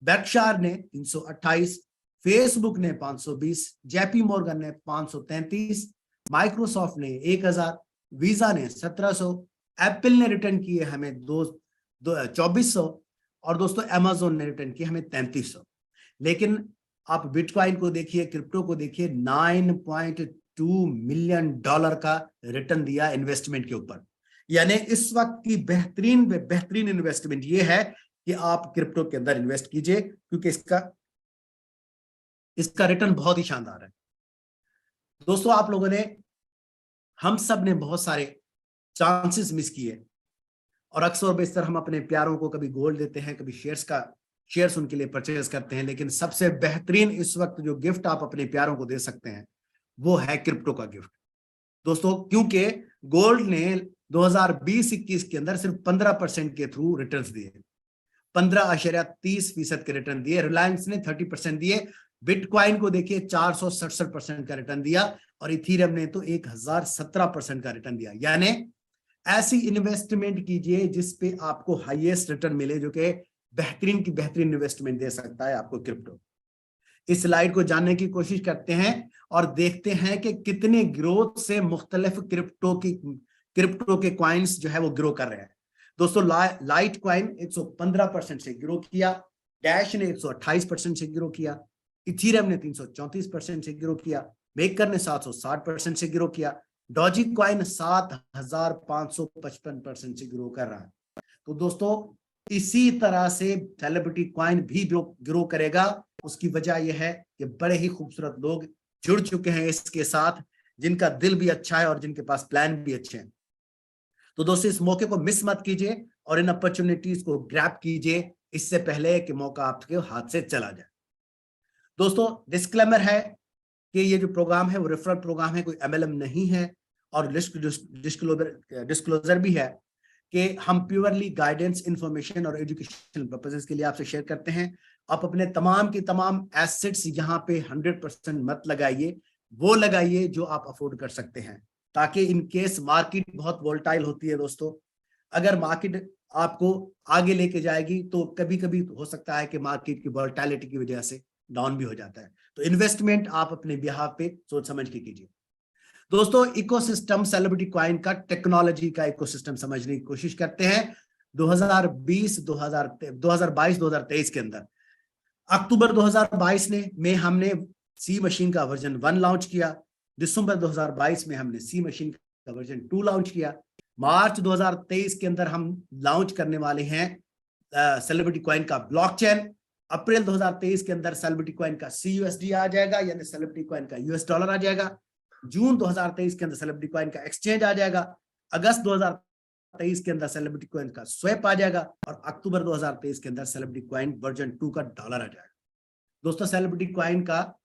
बेर्कशायर ने 328, फेसबुक ने 520, जेपी मॉर्गन ने 533, माइक्रोसॉफ्ट ने 1000, वीजा ने 1700, एप्पल ने रिटर्न किए हमें 2400 और दोस्तों अमेज़न ने रिटर्न किए हमें 3300। लेकिन आप बिटकॉइन को देखिए, क्रिप्टो को देखिए, $9.2 मिलियन का रिटर्न दिया इन्वेस्टमेंट के ऊपर। यानी इस वक्त की बेहतरीन इन्वेस्टमेंट ये है कि आप क्रिप्टो के अंदर इन्वेस्ट कीजिए, क्योंकि इसका रिटर्न बहुत ही शानदार है। दोस्तों आप लोगों ने, हम सब ने बहुत सारे चांसेस मिस किए और अक्सर बेशतर हम अपने प्यारों को कभी गोल्ड देते हैं, कभी शेयर्स उनके लिए परचेज करते हैं, लेकिन सबसे बेहतरीन इस वक्त जो गिफ्ट आप अपने प्यारों को दे सकते हैं वो है क्रिप्टो का गिफ्ट। दोस्तों क्योंकि गोल्ड ने 2020-21 के अंदर सिर्फ 15% के थ्रू रिटर्न्स दिए, 15.30% के रिटर्न दिए, रिलायंस ने 30% दिए, बिटकॉइन को देखिए 467% का रिटर्न दिया, और इथीरियम ने तो 1017% का रिटर्न दिया। यानी ऐसी इन्वेस्टमेंट कीजिए जिसपे आपको हाईएस्ट रिटर्न मिले, जो कि बेहतरीन की बेहतरीन इन्वेस्टमेंट दे सकता है आपको क्रिप्टो। इस स्लाइड को जानने की कोशिश करते हैं और देखते हैं कि कितने ग्रोथ से मुख्तलिफ क्रिप्टो के कॉइन्स जो है वो ग्रो कर रहे हैं। दोस्तों लाइट कॉइन 115% से ग्रो किया, डैश ने 128% से ग्रो किया, इथीरियम ने 334% से ग्रो किया, मेकर ने 760% से ग्रो किया, डॉजी कॉइन 7555% से ग्रो कर रहा है। तो दोस्तों इसी तरह से सेलिब्रिटी कॉइन भी ग्रो करेगा। उसकी वजह यह है कि बड़े ही खूबसूरत लोग जुड़ चुके हैं इसके साथ, जिनका दिल भी अच्छा है और जिनके पास प्लान भी अच्छे हैं। तो दोस्तों इस मौके को मिस मत कीजिए और इन अपॉर्चुनिटीज को ग्रैब कीजिए इससे पहले कि मौका आपके हाथ से चला जाए। दोस्तों डिस्क्लेमर है कि ये जो प्रोग्राम है वो रेफरल प्रोग्राम है, कोई एमएलएम नहीं है, और डिस्क्लोजर भी है कि हम प्योरली गाइडेंस, इंफॉर्मेशन और एजुकेशन पर्पसेस के लिए आपसे शेयर करते हैं। आप अपने तमाम के तमाम एसेट्स यहाँ पे 100% मत लगाइए, वो लगाइए जो आप अफोर्ड कर सकते हैं, ताकि इन केस मार्केट बहुत वोलेटाइल होती है दोस्तों, अगर मार्केट आपको आगे लेके जाएगी तो कभी कभी हो सकता है कि मार्केट की वोलेटिलिटी की वजह से डाउन भी हो जाता है। तो इन्वेस्टमेंट आप अपने बिहाफ पे सोच समझ के कीजिए। दोस्तों इकोसिस्टम सेलिब्रिटी कॉइन का, टेक्नोलॉजी का इकोसिस्टम समझने की कोशिश करते हैं। 2022-2023 के अंदर अक्टूबर 2022 में हमने सी मशीन का वर्जन 1 लॉन्च किया, दिसंबर 2022 में हमने सी मशीन का वर्जन 2 लॉन्च किया, मार्च 2023 के अंदर हम लॉन्च करने वाले हैं सेलिब्रिटी कॉइन का ब्लॉकचेन, अप्रैल 2023 के अंदर सेलिब्रिटी कॉइन का CUSD आ जाएगा, यानी सेलिब्रिटी कॉइन का US डॉलर आ जाएगा, जून 2023 के अंदर सेलिब्रिटी कॉइन का एक्सचेंज आ जाएगा, अगस्त 2023 के अंदर सेलिब्रिटी कॉइन का स्वैप आ जाएगा, और अक्टूबर 2023 के अंदर सेलिब्रिटी कॉइन वर्जन 2 का डॉलर आ जाएगा। दोस्तों सेलिब्रिटी कॉइन का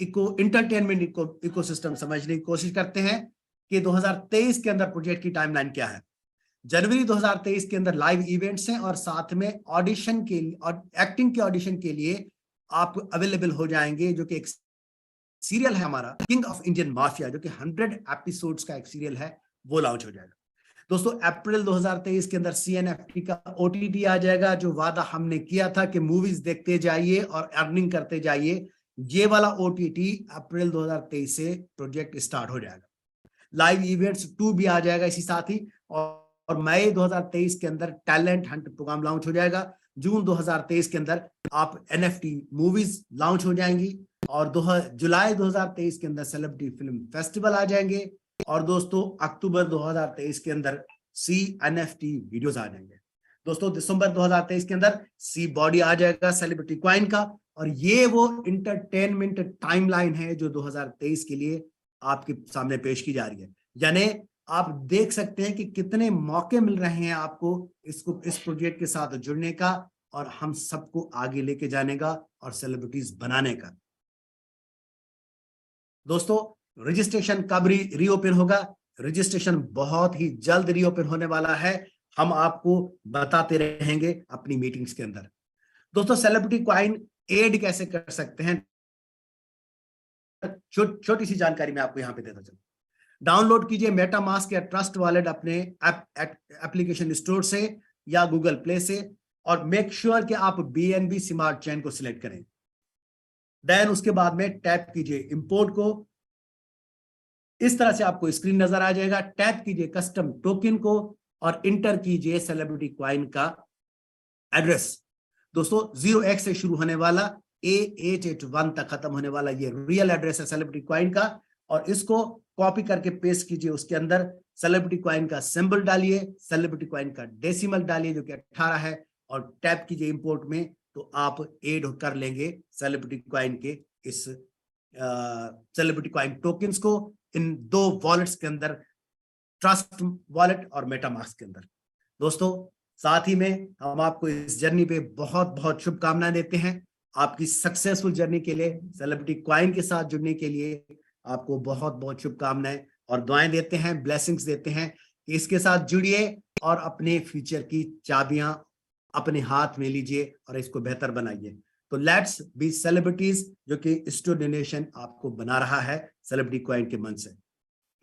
एंटरटेनमेंट इकोसिस्टम समझने की कोशिश करते हैं कि 2023 के अंदर प्रोजेक्ट की टाइमलाइन क्या है। जनवरी 2023 के अंदर लाइव इवेंट्स हैं, और साथ में ऑडिशन के लिए और एक्टिंग के ऑडिशन के लिए आप अवेलेबल हो जाएंगे, जो कि एक सीरियल है हमारा किंग ऑफ इंडियन माफिया, जो कि 100 एपिसोड्स का एक सीरियल है, वो लॉन्च हो जाएगा। दोस्तों अप्रैल 2023 के अंदर CNFT का OTT आ जाएगा, जो वादा हमने किया था कि मूवीज देखते जाइए और अर्निंग करते जाइए, ये वाला OTT अप्रैल 2023 से प्रोजेक्ट स्टार्ट हो जाएगा। लाइव इवेंट्स 2 भी आ जाएगा इसी साथ ही, और मई 2023 के अंदर टैलेंट हंट प्रोग्राम लॉन्च हो जाएगा। जून 2023 के अंदर आप NFT मूवीज लॉन्च हो जाएंगी, और जुलाई 2023 के अंदर सेलिब्रिटी फिल्म फेस्टिवल आ जाएंगे, और दोस्तों अक्टूबर 2023 के अंदर CNFT वीडियोस आ जाएंगे। दोस्तों दिसंबर 2023 के अंदर सी बॉडी आ जाएगा सेलिब्रिटी कॉइन का, और ये वो इंटरटेनमेंट टाइमलाइन है जो 2023 के लिए आपके सामने पेश की जा रही है। यानी आप देख सकते हैं कि कितने मौके मिल रहे हैं आपको इस प्रोजेक्ट के साथ जुड़ने का, और हम सबको आगे लेके जाने का और सेलिब्रिटीज बनाने का। दोस्तों रजिस्ट्रेशन कब रीओपन होगा? रजिस्ट्रेशन बहुत ही जल्द रीओपन होने वाला है, हम आपको बताते रहेंगे अपनी मीटिंग्स के अंदर। दोस्तों सेलिब्रिटी कॉइन एड कैसे कर सकते हैं, छोटी सी जानकारी मैं आपको यहां पे देता चलूं। डाउनलोड कीजिए मेटामास्क या ट्रस्ट वॉलेट अपने एप्लीकेशन स्टोर से या गूगल प्ले से, और मेक श्योर कि आप BNB स्मार्ट चेन को सिलेक्ट करें। देन उसके बाद में टैप कीजिए इंपोर्ट को, इस तरह से आपको स्क्रीन नजर आ जाएगा। टैप कीजिए कस्टम टोकन को और इंटर कीजिए सेलिब्रिटी कॉइन का एड्रेस। दोस्तों 0x से शुरू होने वाला A881 तक खत्म होने वाला ये रियल एड्रेस है सेलिब्रिटी कॉइन का, और इसको कॉपी करके पेस्ट कीजिए उसके अंदर। सेलिब्रिटी कॉइन का सिंबल डालिए, सेलिब्रिटी कॉइन का डेसिमल डालिए जो कि 18 है, और टैप कीजिए इंपोर्ट में, तो आप एड कर लेंगे सेलिब्रिटी कॉइन के इस सेलिब्रिटी कॉइन टोकन्स को इन 2 वॉलेट्स के अंदर, ट्रस्ट वॉलेट और मेटामास्क के अंदर। दोस्तों साथ ही में हम आपको इस जर्नी पे बहुत बहुत शुभकामनाएं देते हैं। आपकी सक्सेसफुल जर्नी के लिए, सेलिब्रिटी कॉइन के साथ जुड़ने के लिए आपको बहुत बहुत शुभकामनाएं और दुआएं देते हैं, ब्लेसिंग्स देते हैं कि इसके साथ जुड़िए और अपने फ्यूचर की चाबियां अपने हाथ में लीजिए और इसको बेहतर बनाइए। तो लेट्स बी सेलिब्रिटीज, जो कि स्टूडेंट नेशन आपको बना रहा है सेलिब्रिटी क्वाइन के मन से।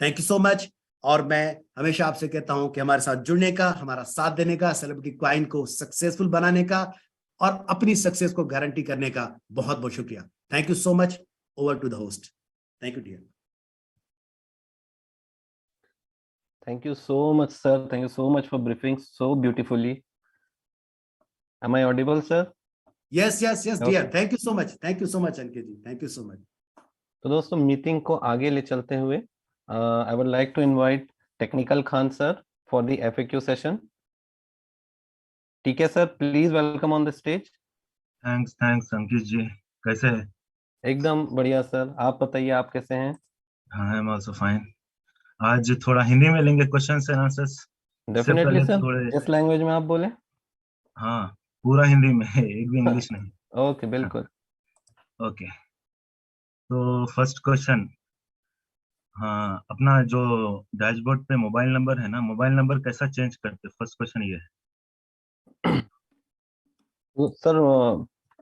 Thank you so much. और मैं हमेशा आपसे कहता हूं कि हमारे साथ जुड़ने का, हमारा साथ देने का, सेलिब्रिटी क्वाइन को सक्सेसफुल बनाने का और अपनी सक्सेस को गारंटी करने का बहुत बहुत शुक्रिया। Thank you so much. Over to the host. Thank you dear. Thank you so much, sir. Thank you so much for briefing so beautifully. Am I audible, sir? Yes yes yes Okay. Dear, thank you so much, thank you so much Ankit ji, thank you so much. तो दोस्तों meeting को आगे ले चलते हुए I would like to invite technical Khan sir for the FAQ session. ठीक है sir, please welcome on the stage. Thanks thanks Ankit ji, कैसे है? एकदम बढ़िया सर, आप बताइए आप कैसे हैं? हाँ, आई एम आल्सो फाइन। आज थोड़ा हिंदी में लेंगे क्वेश्चंस एंड आंसर्स। इससे डेफिनेटली पहले सर, थोड़े, जिस लैंग्वेज में आप बोले। हाँ, पूरा हिंदी में है, एक भी इंग्लिश नहीं। ओके बिल्कुल। ओके, तो फर्स्ट क्वेश्चन, हाँ, अपना जो डैशबोर्ड पे मोबाइल नंबर है ना, मोबाइल नंबर कैसा चेंज करते? फर्स्ट क्वेश्चन ये है। तो सर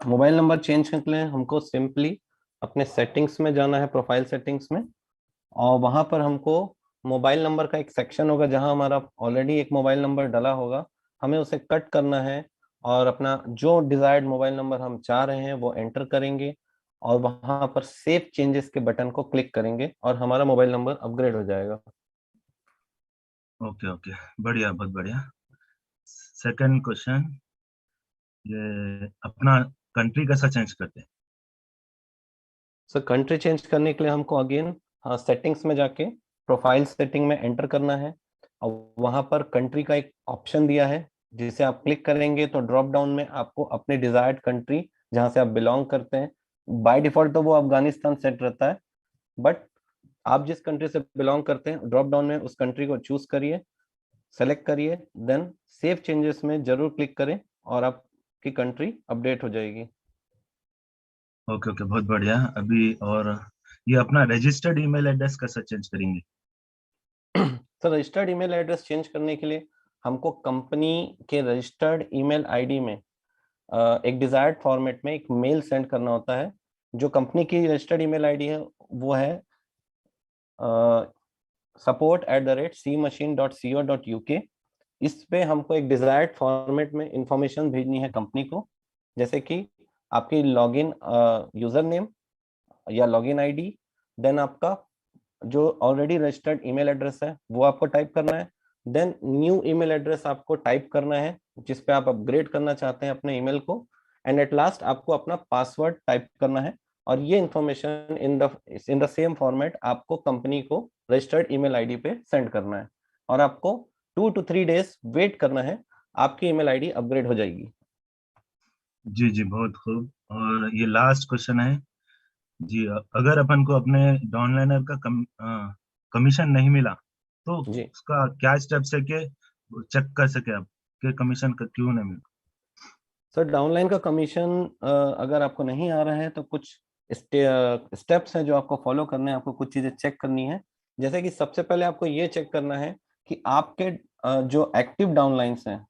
मोबाइल नंबर चेंज करने के लिए हमको सिंपली अपने सेटिंग्स में जाना है, प्रोफाइल सेटिंग्स में, और वहां पर हमको मोबाइल नंबर का एक सेक्शन होगा जहां हमारा ऑलरेडी एक मोबाइल नंबर डला होगा, हमें उसे कट करना है और अपना जो डिजायर्ड मोबाइल नंबर हम चाह रहे हैं वो एंटर करेंगे और वहां पर सेव चेंजेस के बटन को क्लिक करेंगे और हमारा मोबाइल नंबर अपग्रेड हो जाएगा। ओके ओके, बढ़िया, बहुत बढ़िया। सेकंड क्वेश्चन, ये अपना कंट्री कैसा चेंज करते हैं? सर कंट्री चेंज करने के लिए हमको अगेन सेटिंग्स में जाके प्रोफाइल सेटिंग में एंटर करना है और वहां पर कंट्री का एक ऑप्शन दिया है जिसे आप क्लिक करेंगे तो ड्रॉप डाउन में आपको अपने डिजायर्ड कंट्री जहां से आप बिलोंग करते हैं, बाय डिफॉल्ट तो वो अफगानिस्तान सेट रहता है, बट आप जिस कंट्री से बिलोंग करते हैं ड्रॉप डाउन में उस कंट्री को चूज करिए, सेलेक्ट करिए, देन सेव चेंजेस में जरूर क्लिक करें और आपकी कंट्री अपडेट हो जाएगी। ओके ओके, बहुत बढ़िया। अभी और ये अपना रजिस्टर्ड ईमेल एड्रेस कैसे चेंज करेंगे? Sir registered email address change करने के लिए हमको कंपनी के रजिस्टर्ड ईमेल आईडी में एक डिजायर्ड फॉर्मेट में एक मेल सेंड करना होता है। जो कंपनी की रजिस्टर्ड ईमेल आईडी है वो है support@cmachine.co.uk। इस पे हमको एक डिजायर्ड फॉर्मेट में इंफॉर्मेशन भेजनी है कंपनी को, जैसे कि आपकी लॉगिन यूजर नेम या लॉगिन आईडी, देन आपका जो ऑलरेडी रजिस्टर्ड ईमेल एड्रेस है वो आपको टाइप करना है, देन न्यू ईमेल एड्रेस आपको टाइप करना है जिस पे आप अपग्रेड करना चाहते हैं अपने ईमेल को, एंड एट लास्ट आपको अपना पासवर्ड टाइप करना है और ये information in the same format आपको कंपनी को रजिस्टर्ड ईमेल आईडी पे सेंड करना है और आपको 2 to 3 days वेट करना है, आपकी ईमेल आईडी अपग्रेड हो जाएगी। जी जी, बहुत खूब। और ये लास्ट क्वेश्चन है जी, अगर अपन को अपने डाउनलाइनर का कमीशन नहीं मिला तो जी उसका क्या स्टेप्स है कि चेक कर सके आप कि कमीशन का क्यों नहीं मिला? सर डाउनलाइन का कमीशन अगर आपको नहीं आ रहा है तो कुछ स्टेप्स हैं जो आपको फॉलो करने हैं, आपको कुछ चीजें चेक करनी है। जैसे कि सबसे पहले आपको ये चेक करना है कि आपके जो एक्टिव डाउनलाइंस हैं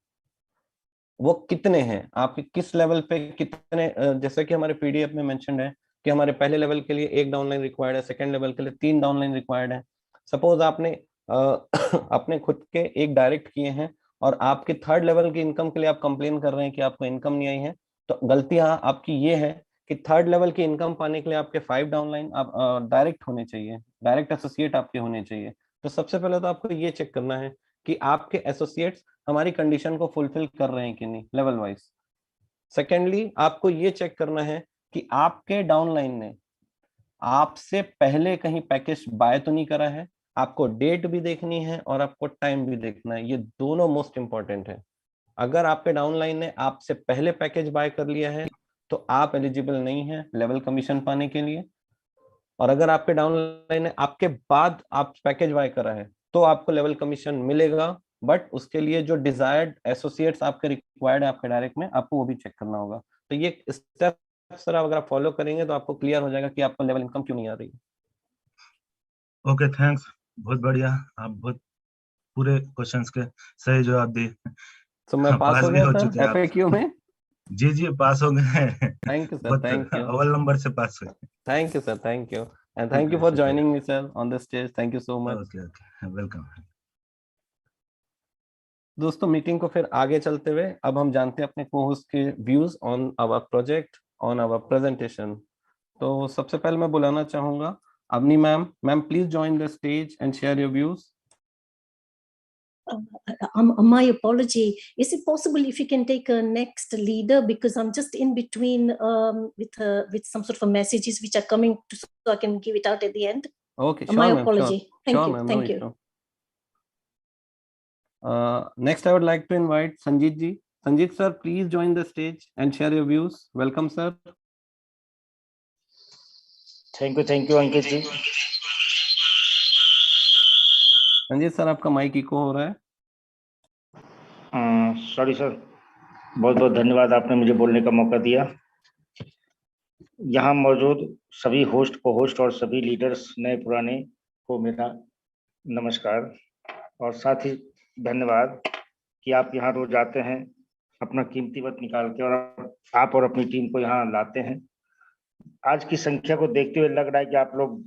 वो कितने हैं, आपके किस लेवल पे कितने, जैसे कि हमारे पीडीएफ में मेंशन्ड है कि हमारे पहले लेवल के लिए 1 डाउनलाइन रिक्वायर्ड है, सेकंड लेवल के लिए 3 डाउनलाइन रिक्वायर्ड है। सपोज आपने अपने खुद के एक डायरेक्ट किए हैं और आपके थर्ड लेवल की इनकम के लिए आप कंप्लेन कर रहे हैं कि आपको इनकम नहीं आई है, तो गलतियां आपकी ये है कि थर्ड लेवल की इनकम पाने के लिए आपके 5 डाउनलाइन आप डायरेक्ट होने चाहिए, डायरेक्ट एसोसिएट आपके होने चाहिए। तो सबसे पहले तो आपको ये चेक करना है कि आपके एसोसिएट्स हमारी कंडीशन को फुलफिल कर रहे हैं कि नहीं लेवल वाइज। सेकेंडली आपको ये चेक करना है कि आपके डाउनलाइन ने आपसे पहले कहीं पैकेज बाय तो नहीं करा है, आपको डेट भी देखनी है और आपको टाइम भी देखना है, ये दोनों मोस्ट इंपॉर्टेंट है। अगर आपके डाउनलाइन ने आपसे पहले पैकेज बाय कर लिया है तो आप एलिजिबल नहीं है लेवल कमीशन पाने के लिए, और अगर आपके डाउनलाइन ने आपके बाद आप पैकेज बाय करा है तो आपको लेवल कमीशन मिलेगा, बट उसके लिए जो डिजायर्ड एसोसिएट्स आपके रिक्वायर्ड है आपके डायरेक्ट में, आपको वो भी चेक करना होगा। तो ये स्टेप सर अगर आप फॉलो करेंगे तो आपको क्लियर हो जाएगा कि आपको लेवल इनकम क्यों नहीं आ रही है। ओके, थैंक्स, बहुत बढ़िया। आप बहुत पूरे क्वेश्चंस के सही जवाब दिए। तो मैं पास पास हो भी गया हो सर चुके हैं आप। FAQ में। जी जी, पास हो गए। थैंक यू सर, बहुत थैंक यू, अव्वल नंबर से पास हुए। Thank you sir, thank you, and thank you शुक्रिया फॉर शुक्रिया। Joining me sir on the stage, thank you so much. Okay okay, welcome. दोस्तों मीटिंग को फिर आगे चलते हुए अब हम जानते हैं अपने को-होस्ट के views on our project, on our presentation. तो सबसे पहले मैं बुलाना चाहूंगा Avni ma'am. Ma'am please join the stage and share your views. My apology. Is it possible if you can take a next leader, because I'm just in between with some sort of a messages which are coming to, so I can give it out at the end. Okay, sure My ma'am, apology. Thank sure you. ma'am, no Thank you. issue. Next I would like to invite Sanjeet ji. Sanjeet sir, please join the stage and share your views. Welcome sir. Thank you Ankit ji. Sanjeet sir आपका mic echo हो रहा है। Sorry sir, बहुत बहुत धन्यवाद, आपने मुझे बोलने का मौका दिया। यहाँ मौजूद सभी होस्ट को होस्ट और सभी लीडर्स नए पुराने को मेरा नमस्कार, और साथ ही धन्यवाद कि आप यहाँ रोज आते हैं अपना कीमती वक्त निकाल के, और आप और अपनी टीम को यहाँ लाते हैं। आज की संख्या को देखते हुए लग रहा है कि आप लोग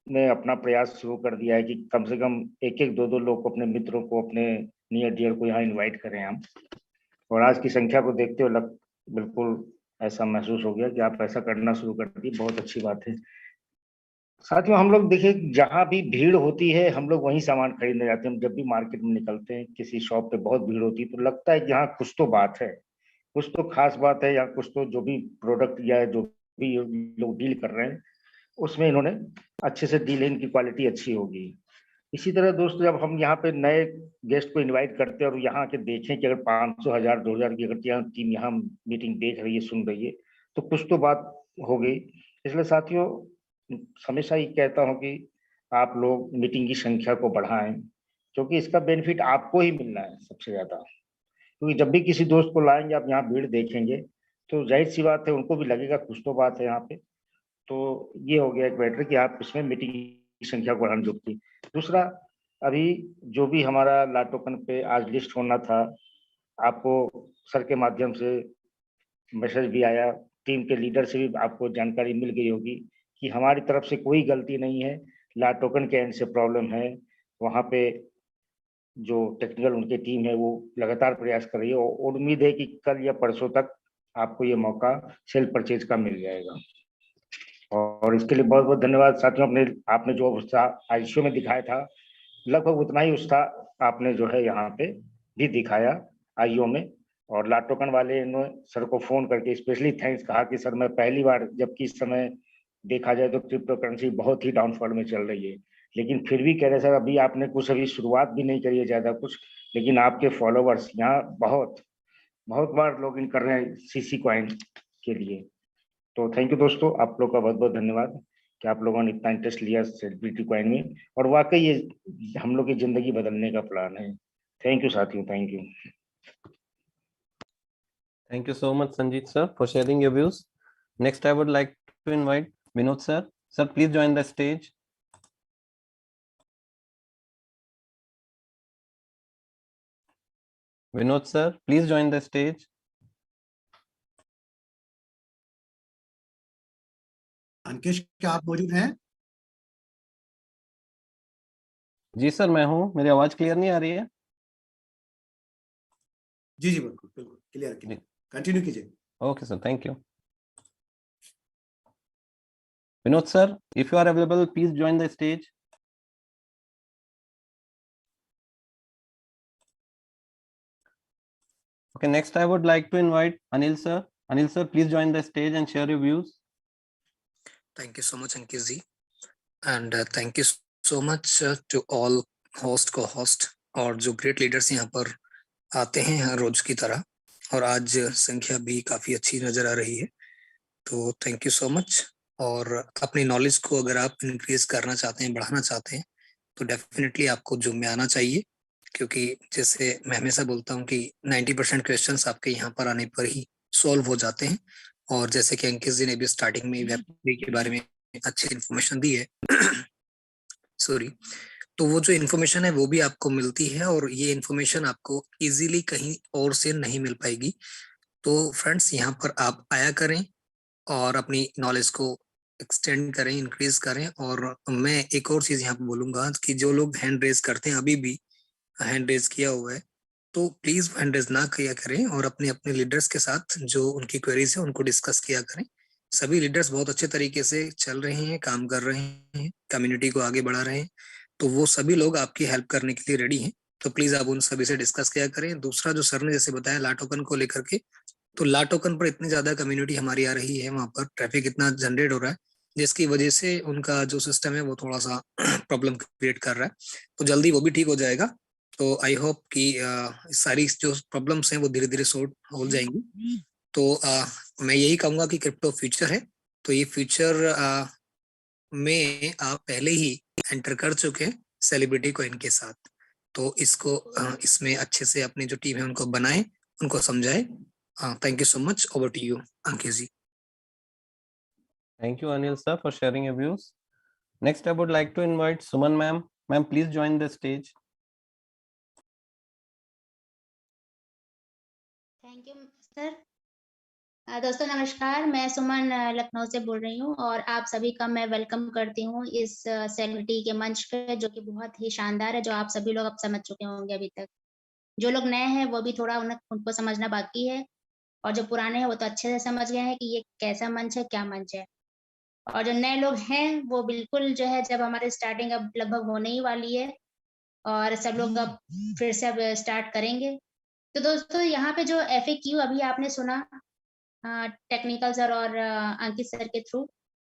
ने अपना प्रयास शुरू कर दिया है कि कम से कम एक एक दो दो लोग को, अपने मित्रों को, अपने नियर डियर को यहाँ इनवाइट करें हम। और आज की संख्या को देखते हुए बिल्कुल ऐसा महसूस हो गया कि आप ऐसा करना शुरू कर दिए, बहुत अच्छी बात है। साथियों, हम लोग देखिए, जहाँ भी भीड़ होती है हम लोग वहीं सामान खरीदने जाते हैं। जब भी मार्केट में निकलते हैं, किसी शॉप पे बहुत भीड़ होती है तो लगता है कि यहाँ कुछ तो बात है, कुछ तो खास बात है, या कुछ तो जो भी प्रोडक्ट या जो भी लोग डील कर रहे हैं उसमें इन्होंने अच्छे से डील है, इनकी क्वालिटी अच्छी होगी। इसी तरह दोस्तों, जब हम यहाँ पे नए गेस्ट को इनवाइट करते हैं और यहाँ के देखें कि अगर 500, 1000, 2000 की अगर टीम यहाँ मीटिंग देख रही है, सुन रही है, तो कुछ तो बात हो गई। इसलिए साथियों, हमेशा ही कहता हूँ कि आप लोग मीटिंग की संख्या को बढ़ाएं, क्योंकि इसका बेनिफिट आपको ही मिलना है सबसे ज्यादा। क्योंकि जब भी किसी दोस्त को लाएंगे, आप यहाँ भीड़ देखेंगे तो जाहिर सी बात है उनको भी लगेगा कुछ तो बात है यहाँ पे। तो ये हो गया एक मैटर कि आप इसमें मीटिंग की संख्या को बढ़ाने जरूरत थी। दूसरा, अभी जो भी हमारा लाटोकन पे आज लिस्ट होना था, आपको सर के माध्यम से मैसेज भी आया, टीम के लीडर से भी आपको जानकारी मिल गई होगी कि हमारी तरफ से कोई गलती नहीं है, लाटोकन के एंड से प्रॉब्लम है। वहाँ पे जो टेक्निकल उनकी टीम है वो लगातार प्रयास कर रही है, और उम्मीद है कि कल या परसों तक आपको ये मौका सेल्फ परचेज का मिल जाएगा। और इसके लिए बहुत बहुत धन्यवाद साथियों। आपने जो उत्साह आईसीयू में दिखाया था, लगभग उतना ही उत्साह आपने जो है यहाँ पे भी दिखाया आईओ में। और लाटोकन वाले ने सर को फोन करके स्पेशली थैंक्स कहा कि सर, मैं पहली बार, जबकि इस समय देखा जाए तो क्रिप्टो करेंसी बहुत ही डाउनफॉल में चल रही है, लेकिन फिर भी कह रहे सर अभी आपने कुछ, अभी शुरुआत भी नहीं करी है ज्यादा कुछ, लेकिन आपके फॉलोवर्स यहाँ बहुत बहुत बार लॉग इन कर रहे हैं सीसी कॉइन के लिए। तो थैंक यू दोस्तों, आप लोग का बहुत बहुत धन्यवाद कि आप लोगों ने इतना इंटरेस्ट लिया सेलिब्रिटी कॉइन में, और वाकई ये हम लोग की जिंदगी बदलने का प्लान है। थैंक यू साथियों, thank you. Thank you so much Sanjeet sir for sharing your views. Next I would like to invite Vinod sir. Sir, please join the stage. Vinod sir, please join the stage. अंकित, क्या आप मौजूद हैं? जी sir, मैं हूँ। मेरी आवाज clear नहीं आ रही है? जी जी, बिल्कुल बिल्कुल क्लियर, कंटिन्यू कीजिए। Okay sir, thank you. Vinod sir, if you are available, please join the stage. Okay, next I would like to invite Anil sir. Anil sir, please join the stage and share your views. Thank you so much, Ankit ji, and thank you so much to all host, co-host और जो great leaders यहाँ पर आते हैं हर रोज की तरह, और आज संख्या भी काफी अच्छी नजर आ रही है, तो थैंक यू सो मच। और अपनी नॉलेज को अगर आप इंक्रीज करना चाहते हैं, बढ़ाना चाहते हैं, तो डेफिनेटली आपको जूम में आना चाहिए, क्योंकि जैसे मैं हमेशा बोलता हूँ कि 90% क्वेश्चंस आपके यहाँ पर आने पर ही सॉल्व हो जाते हैं। और जैसे कि अंकित जी ने भी स्टार्टिंग में वेब3 के बारे में अच्छी इन्फॉर्मेशन दी है सॉरी, तो वो जो इन्फॉर्मेशन है वो भी आपको मिलती है, और ये इन्फॉर्मेशन आपको इजीली कहीं और से नहीं मिल पाएगी। तो फ्रेंड्स, यहाँ पर आप आया करें और अपनी नॉलेज को एक्सटेंड करें, इंक्रीज करें। और मैं एक और चीज यहाँ पे बोलूंगा कि जो लोग हैंड रेज करते हैं, अभी भी हैंड रेज किया हुआ है, तो प्लीज हैंड रेज ना किया करें और अपने अपने लीडर्स के साथ जो उनकी क्वेरीज है उनको डिस्कस किया करें। सभी लीडर्स बहुत अच्छे तरीके से चल रहे हैं, काम कर रहे हैं, कम्युनिटी को आगे बढ़ा रहे हैं, तो वो सभी लोग आपकी हेल्प करने के लिए रेडी हैं। तो प्लीज आप उन सभी से डिस्कस किया करें। दूसरा, जो सर ने जैसे बताया ला टोकन को लेकर के, तो ला टोकन पर इतनी ज्यादा कम्युनिटी हमारी आ रही है, वहां पर ट्रैफिक इतना जनरेट हो रहा है, जिसकी वजह से उनका जो सिस्टम है वो थोड़ा सा प्रॉब्लम क्रिएट कर रहा है। तो जल्दी वो भी ठीक हो जाएगा। तो आई होप कि सारी जो प्रॉब्लम्स हैं वो धीरे धीरे सॉर्ट हो जाएंगी। तो मैं यही कहूंगा कि क्रिप्टो फ्यूचर है, तो ये फ्यूचर में आप पहले ही एंटर कर चुके हैं सेलिब्रिटी कॉइन के साथ। तो इसको इसमें अच्छे से अपनी जो टीम है उनको बनाएं, उनको समझाएं। Thank you so much. Over to you, Ankit ji. Thank you, Anil sir, for sharing your views. Next, I would like to invite Suman ma'am. Ma'am, please join the stage. Thank you sir. दोस्तों नमस्कार, मैं सुमन लखनऊ से बोल रही हूँ और आप सभी का मैं वेलकम करती हूँ इस सेलिब्रिटी के मंच पे, जो कि बहुत ही शानदार है, जो आप सभी लोग अब समझ चुके होंगे। अभी तक जो लोग नए हैं वो भी थोड़ा उनको समझना बाकी है, और जो पुराने हैं वो तो अच्छे से समझ गए हैं कि ये कैसा मंच है, क्या मंच है। और जो नए लोग हैं वो बिल्कुल जो है, जब हमारी स्टार्टिंग अब लगभग होने ही वाली है और सब लोग अब फिर से अब स्टार्ट करेंगे। तो दोस्तों यहाँ पे जो FAQ अभी आपने सुना टेक्निकल सर और अंकित सर के थ्रू,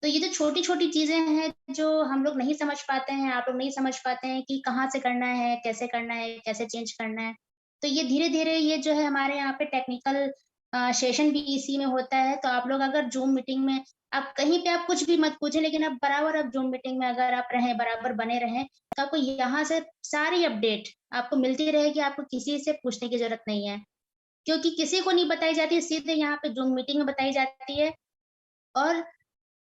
तो ये जो छोटी छोटी चीजें हैं जो हम लोग नहीं समझ पाते हैं, आप लोग नहीं समझ पाते हैं कि कहाँ से करना है, कैसे चेंज करना है, तो ये धीरे धीरे ये जो है हमारे यहाँ पे टेक्निकल सेशन भी इसी में होता है। तो आप लोग अगर जूम मीटिंग में आप कहीं पे आप कुछ भी मत पूछे, लेकिन आप बराबर आप जूम मीटिंग में अगर आप रहें, बराबर बने रहें, तो आपको यहाँ से सारी अपडेट आपको मिलती रहेगी, आपको किसी से पूछने की जरूरत नहीं है, क्योंकि किसी को नहीं बताई जाती है, सीधे यहाँ पे जूम मीटिंग में बताई जाती है। और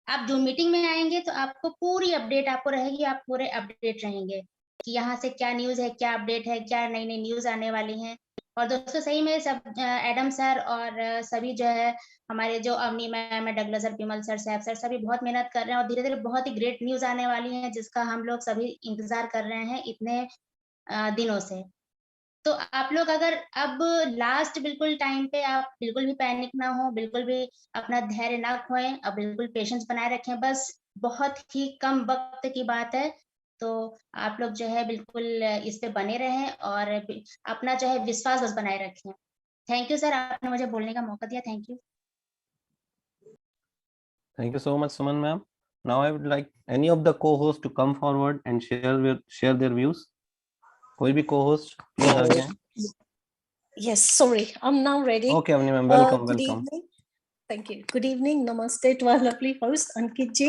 आप जूम मीटिंग में आएंगे तो आपको पूरी अपडेट आपको रहेगी, आप पूरे अपडेट रहेंगे कि यहाँ से क्या न्यूज है, क्या अपडेट है, क्या नई नई न्यूज आने वाली हैं। और दोस्तों सही में सब एडम सर और सभी जो है हमारे जो अवनी मैम, डगलस सर, विमल सर, सैफ सर, सभी बहुत मेहनत कर रहे हैं और धीरे धीरे बहुत ही ग्रेट न्यूज आने वाली है, जिसका हम लोग सभी इंतजार कर रहे हैं इतने दिनों से। तो आप लोग अगर अब लास्ट बिल्कुल टाइम पे आप बिल्कुल भी पैनिक ना हो, बिल्कुल भी अपना धैर्य ना खोएं, अब बिल्कुल पेशेंस बनाए रखें, बस बहुत ही कम वक्त की बात है। तो आप लोग जो है बिल्कुल इस पे बने रहें और अपना जो है विश्वास बस बनाए रखें। थैंक यू सर, आपने मुझे बोलने का मौका दिया। Thank you. Thank you so much, Suman ma'am. Now I would like any of the co-hosts to come forward and share their views. कोई भी co-host please आ जाएं. Yes, sorry, I'm now ready. Okay, Avni ma'am, welcome, Good welcome. evening. Thank you. Good evening. Namaste to our lovely host, Ankit ji,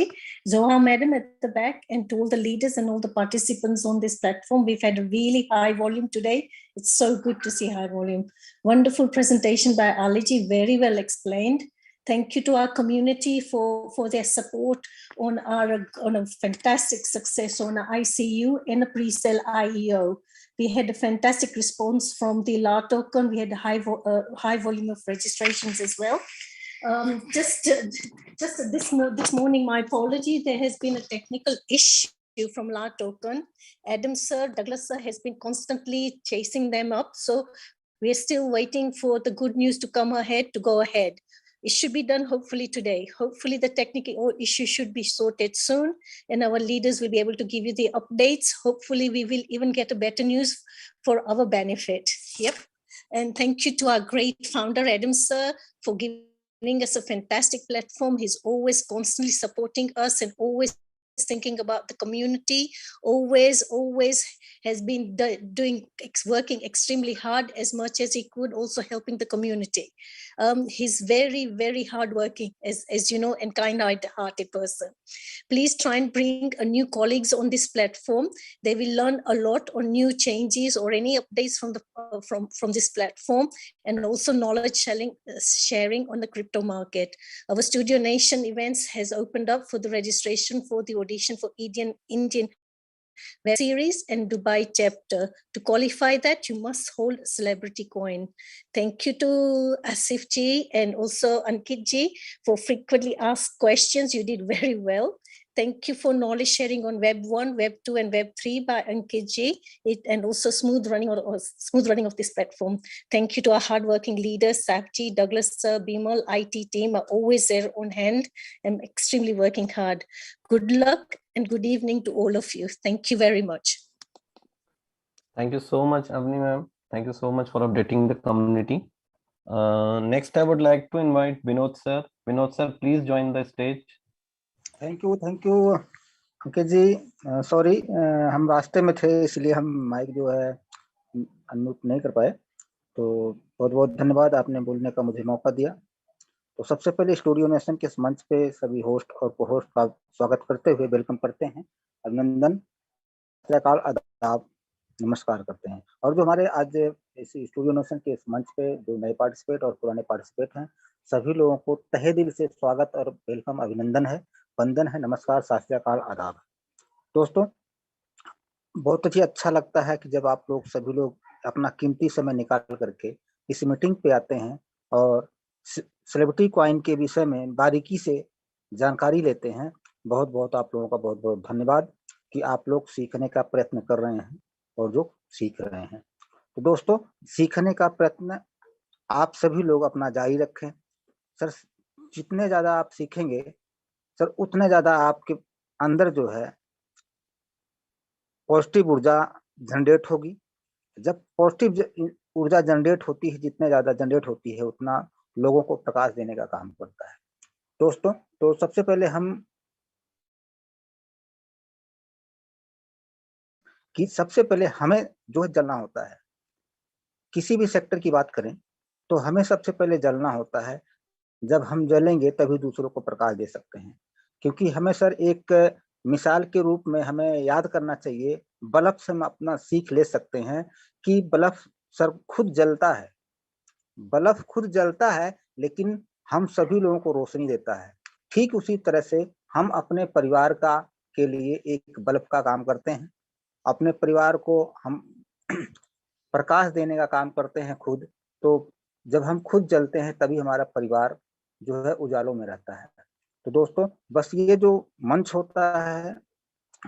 Zoha madam at the back, and to all the leaders and all the participants on this platform. We've had a really high volume today. It's so good to see high volume. Wonderful presentation by Ali ji, very well explained. Thank you to our community for their support on a fantastic success on a ICU and a pre-sale IEO. We had a fantastic response from the La token. We had a high volume of registrations as well. Just this morning, my apology, there has been a technical issue from La token. Adam sir, Douglas sir has been constantly chasing them up. So we're still waiting for the good news to come ahead, to go ahead. It should be done hopefully today. Hopefully the technical issue should be sorted soon and our leaders will be able to give you the updates. Hopefully we will even get a better news for our benefit. Yep. And thank you to our great founder, Adam sir, for giving us a fantastic platform. He's always constantly supporting us and always thinking about the community, always has been working extremely hard as much as he could, also helping the community. He's very, very hardworking, as you know, and kind-hearted person. Please try and bring new colleagues on this platform. They will learn a lot on new changes or any updates from this platform, and also knowledge sharing on the crypto market. Our Studio Nation events has opened up for the registration for the audition for Indian web series and Dubai chapter. To qualify that, you must hold a celebrity coin. Thank you to Asif ji and also Ankit ji for frequently asked questions. You did very well. Thank you for knowledge sharing on Web 1, Web 2, and Web 3 by Ankit ji, and also smooth running of this platform. Thank you to our hardworking leaders, Sapji, Douglas sir, Bimal, IT team are always there on hand and extremely working hard. Good luck and good evening to all of you. Thank you very much. Thank you so much, Avni ma'am. Thank you so much for updating the community. Next, I would like to invite Vinod sir. Vinod sir, please join the stage. Thank you Ankit ji. Sorry, हम रास्ते में थे इसलिए हम mic जो है unmute नहीं कर पाए। तो बहुत बहुत धन्यवाद, आपने बोलने का मुझे मौका दिया। तो सबसे पहले स्टूडियो नेशन के इस मंच पे सभी होस्ट और को होस्ट का स्वागत करते हुए वेलकम करते हैं, अभिनंदन, आदाब, नमस्कार करते हैं। और जो हमारे आज इस स्टूडियो नेशन के इस मंच पे जो नए पार्टिसिपेट और पुराने पार्टिसिपेट हैं, सभी लोगों को तहे दिल से स्वागत और वेलकम, अभिनंदन है, वंदन है, नमस्कार, सत श्री अकाल, आदाब। दोस्तों, बहुत ही अच्छा लगता है कि जब आप लोग सभी लोग अपना कीमती समय निकाल करके इस मीटिंग पे आते हैं और सेलिब्रिटी कॉइन के विषय में बारीकी से जानकारी लेते हैं। बहुत बहुत आप लोगों का बहुत बहुत धन्यवाद कि आप लोग सीखने का प्रयत्न कर रहे हैं और जो सीख रहे हैं। तो दोस्तों, सीखने का प्रयत्न आप सभी लोग अपना जारी रखें। सर, जितने ज़्यादा आप सीखेंगे सर, उतने ज़्यादा आपके अंदर जो है पॉजिटिव ऊर्जा जनरेट होगी। जब पॉजिटिव ऊर्जा जनरेट होती है, जितने ज़्यादा जनरेट होती है, उतना लोगों को प्रकाश देने का काम करता है। दोस्तों, तो सबसे पहले हमें जो है जलना होता है। किसी भी सेक्टर की बात करें तो हमें सबसे पहले जलना होता है। जब हम जलेंगे तभी दूसरों को प्रकाश दे सकते हैं। क्योंकि हमें सर एक मिसाल के रूप में हमें याद करना चाहिए, बल्ब से हम अपना सीख ले सकते हैं कि बल्ब सर खुद जलता है, बल्ब खुद जलता है, लेकिन हम सभी लोगों को रोशनी देता है। ठीक उसी तरह से हम अपने परिवार का के लिए एक बल्ब का काम करते हैं। अपने परिवार को हम प्रकाश देने का काम करते हैं खुद। तो जब हम खुद जलते हैं तभी हमारा परिवार जो है उजालों में रहता है। तो दोस्तों, बस ये जो मंच होता है,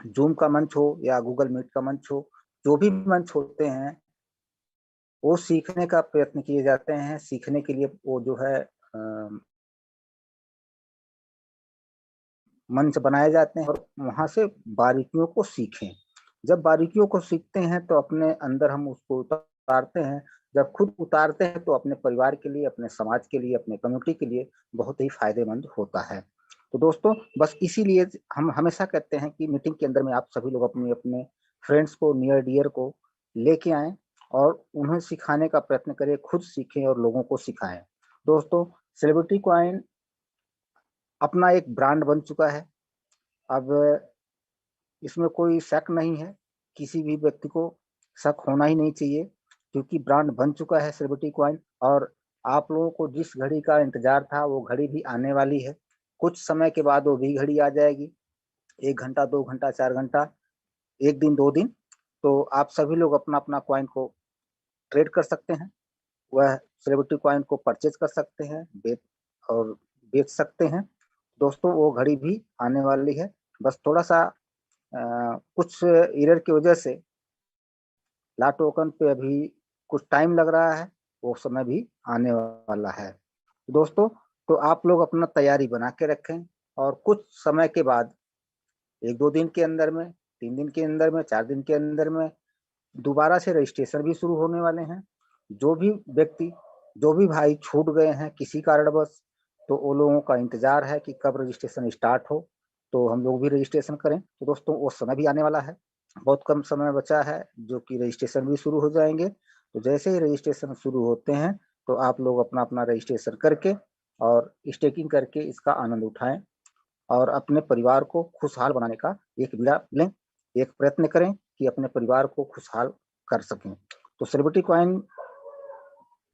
जूम का मंच हो या गूगल मीट का मंच हो, जो भी मंच होते हैं वो सीखने का प्रयत्न किए जाते हैं। सीखने के लिए वो जो है मंच बनाए जाते हैं और वहां से बारीकियों को सीखें। जब बारीकियों को सीखते हैं तो अपने अंदर हम उसको उतारते हैं। जब खुद उतारते हैं तो अपने परिवार के लिए, अपने समाज के लिए, अपने कम्युनिटी के लिए बहुत ही फायदेमंद होता है। तो दोस्तों, बस इसीलिए हम हमेशा कहते हैं कि मीटिंग के अंदर में आप सभी लोग अपने अपने फ्रेंड्स को, नियर डियर को लेके आएं और उन्हें सिखाने का प्रयत्न करें, खुद सीखें और लोगों को सिखाएं। दोस्तों, सेलिब्रिटी कॉइन अपना एक ब्रांड बन चुका है। अब इसमें कोई शक नहीं है, किसी भी व्यक्ति को शक होना ही नहीं चाहिए, क्योंकि ब्रांड बन चुका है सेलिब्रिटी कॉइन। और आप लोगों को जिस घड़ी का इंतजार था वो घड़ी भी आने वाली है। कुछ समय के बाद वो भी घड़ी आ जाएगी, 1 घंटा, 2 घंटा, 4 घंटा, 1 दिन, 2 दिन। तो आप सभी लोग अपना अपना कॉइन को ट्रेड कर सकते हैं, वह सेलिब्रिटी कॉइन को परचेज कर सकते हैं, बेच सकते हैं। दोस्तों, वो घड़ी भी आने वाली है। बस थोड़ा सा कुछ एरर की वजह से ला टोकन पे अभी कुछ टाइम लग रहा है, वो समय भी आने वाला है। दोस्तों, तो आप लोग अपना तैयारी बना के रखें और कुछ समय के बाद 1-2 दिन के अंदर में, 3 दिन के अंदर में, 4 दिन के अंदर में दोबारा से रजिस्ट्रेशन भी शुरू होने वाले हैं। जो भी व्यक्ति, जो भी भाई छूट गए हैं किसी कारणवश, तो वो लोगों का इंतजार है कि कब रजिस्ट्रेशन स्टार्ट हो तो हम लोग भी रजिस्ट्रेशन करें। तो दोस्तों, वो समय भी आने वाला है, बहुत कम समय बचा है जो कि रजिस्ट्रेशन भी शुरू हो जाएंगे। तो जैसे ही रजिस्ट्रेशन शुरू होते हैं तो आप लोग अपना अपना रजिस्ट्रेशन करके और स्टेकिंग करके इसका आनंद उठाएं और अपने परिवार को खुशहाल बनाने का एक बीड़ा लें, एक प्रयत्न करें कि अपने परिवार को खुशहाल कर सकें। तो सेलिब्रिटी कॉइन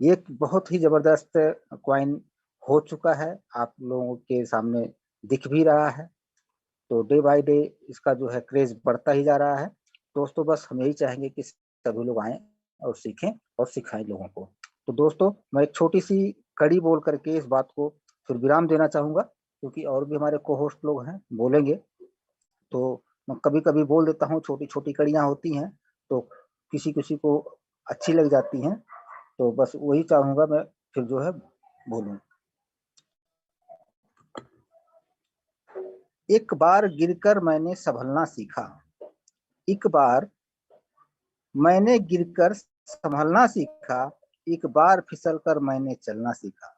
एक बहुत ही जबरदस्त कॉइन हो चुका है, आप लोगों के सामने दिख भी रहा है। तो डे बाय डे इसका जो है क्रेज बढ़ता ही जा रहा है। दोस्तों बस हम यही चाहेंगे कि सभी लोग आएं और सीखें और सिखाएं लोगों को। तो दोस्तों मैं एक छोटी सी कड़ी बोल करके इस बात को फिर विराम देना चाहूंगा, क्योंकि और भी हमारे को होस्ट लोग हैं बोलेंगे, तो मैं कभी कभी बोल देता हूँ, छोटी छोटी कड़ियाँ होती हैं तो किसी किसी को अच्छी लग जाती हैं, तो बस वही चाहूंगा मैं फिर जो है बोलूं। एक बार गिरकर मैंने संभलना सीखा, एक बार मैंने गिरकर संभलना सीखा, एक बार फिसलकर मैंने चलना सीखा,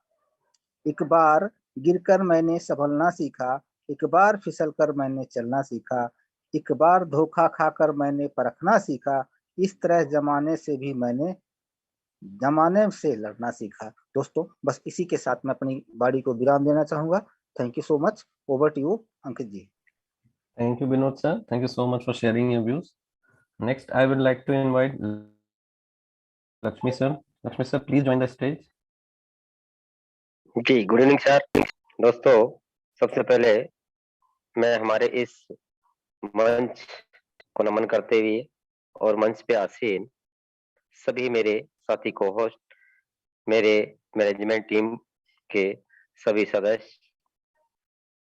एक बार गिरकर मैंने संभलना सीखा, एक बार फिसलकर मैंने चलना सीखा, एक बार धोखा खाकर मैंने परखना सीखा, इस तरह जमाने से लड़ना सीखा। दोस्तों बस इसी के साथ मैं अपनी बाड़ी को विराम देना चाहूंगा। Thank you so much. Over to you Ankit ji. Thank you, Binod sir. Thank you so much for sharing your views. Next, I would like to invite Lakshmi sir. Lakshmi sir, please join the stage. जी, good evening sir. दोस्तों, सबसे पहले मैं हमारे इस मंच को नमन करते हुए और मंच पे आसीन सभी मेरे साथी को होस्ट, मेरे मैनेजमेंट टीम के सभी सदस्य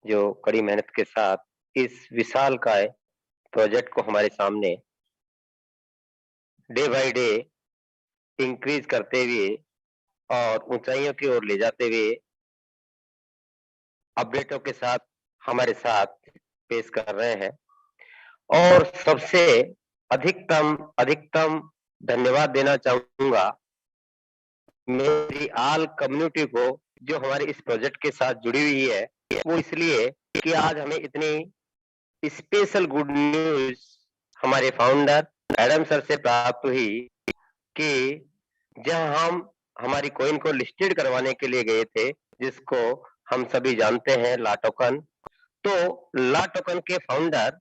जो कड़ी मेहनत के साथ इस विशालकाय प्रोजेक्ट को हमारे सामने डे बाय डे इंक्रीज करते हुए और ऊंचाइयों की ओर ले जाते हुए अपडेटों के साथ हमारे साथ पेश कर रहे हैं। और सबसे अधिकतम धन्यवाद देना चाहूंगा मेरी आल कम्युनिटी को जो हमारे इस प्रोजेक्ट के साथ जुड़ी हुई है। वो इसलिए कि आज हमें इतनी स्पेशल गुड न्यूज हमारे फाउंडर एडम सर से प्राप्त हुई कि जहां हम हमारी कॉइन को लिस्टेड करवाने के लिए गए थे, जिसको हम सभी जानते हैं ला टोकन, तो ला टोकन के फाउंडर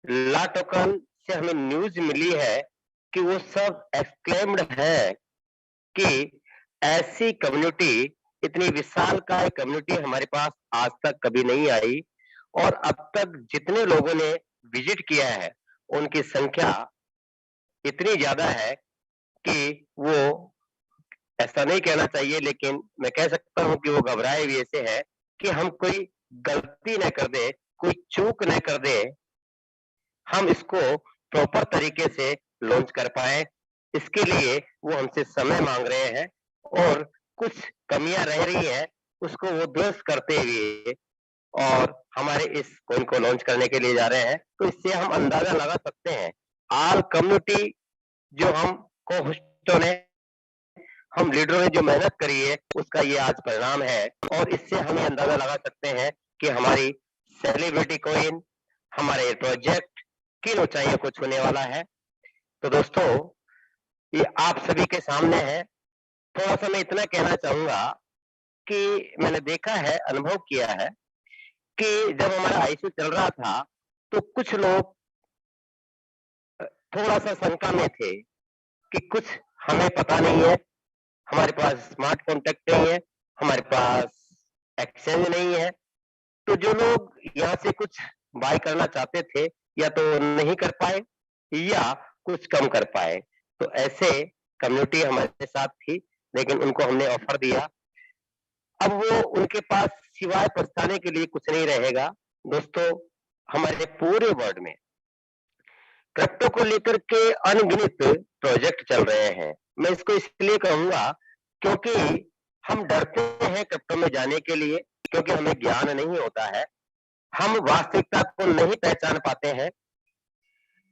ला टोकन से हमें न्यूज मिली है कि वो सब एक्सक्लेम्ड है कि ऐसी कम्युनिटी, इतनी विशालकाय कम्युनिटी हमारे पास आज तक कभी नहीं आई। और अब तक जितने लोगों ने विजिट किया है उनकी संख्या इतनी ज्यादा है कि वो, ऐसा नहीं कहना चाहिए लेकिन मैं कह सकता हूं कि वो घबराए हुए से है कि हम कोई गलती न कर दे, कोई चूक न कर दे, हम इसको प्रॉपर तरीके से लॉन्च कर पाए। इसके लिए वो हमसे समय मांग रहे हैं और कुछ कमियां रह रही हैं, उसको वो दुरुस्त करते हुए और हमारे इस कॉइन को लॉन्च करने के लिए जा रहे हैं। तो इससे हम अंदाजा लगा सकते हैं आल कम्युनिटी, जो हम को-होस्टों ने, हम लीडरों ने जो मेहनत करी है उसका ये आज परिणाम है। और इससे हमें अंदाजा लगा सकते हैं कि हमारी सेलिब्रिटी कॉइन, हमारे प्रोजेक्ट किन ऊंचाइयों को छूने वाला है। तो दोस्तों, ये आप सभी के सामने है। थोड़ा सा मैं इतना कहना चाहूंगा कि मैंने देखा है, अनुभव किया है कि जब हमारा आईसीयू चल रहा था तो कुछ लोग थोड़ा सा शंका में थे कि कुछ हमें पता नहीं है, हमारे पास स्मार्ट कॉन्टेक्ट नहीं है, हमारे पास एक्सचेंज नहीं है। तो जो लोग यहाँ से कुछ बाय करना चाहते थे या तो नहीं कर पाए या कुछ कम कर पाए। तो ऐसे कम्युनिटी हमारे साथ थी, लेकिन उनको हमने ऑफर दिया। अब वो उनके पास सिवाय पछताने के लिए कुछ नहीं रहेगा। दोस्तों, हमारे पूरे वर्ल्ड में क्रिप्टो को लेकर के अनगिनत प्रोजेक्ट चल रहे हैं। मैं इसको इसलिए कहूंगा क्योंकि हम डरते हैं क्रिप्टो में जाने के लिए, क्योंकि हमें ज्ञान नहीं होता है, हम वास्तविकता को नहीं पहचान पाते हैं।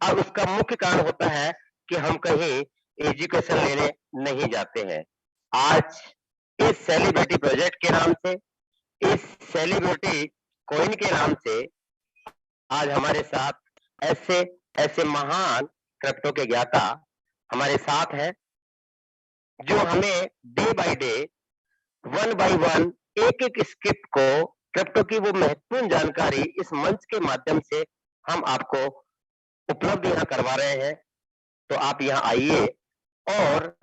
और उसका मुख्य कारण होता है कि हम कहीं एजुकेशन लेने नहीं जाते हैं। आज इस सेलिब्रिटी प्रोजेक्ट के नाम से, इस सेलिब्रिटी कॉइन के नाम से आज हमारे साथ ऐसे महान क्रिप्टो के ज्ञाता हमारे साथ हैं, जो हमें day by day, one by one, एक एक स्क्रिप्ट को, क्रिप्टो की वो महत्वपूर्ण जानकारी इस मंच के माध्यम से हम आपको उपलब्ध यहाँ करवा रहे हैं। तो आप यहाँ आइए और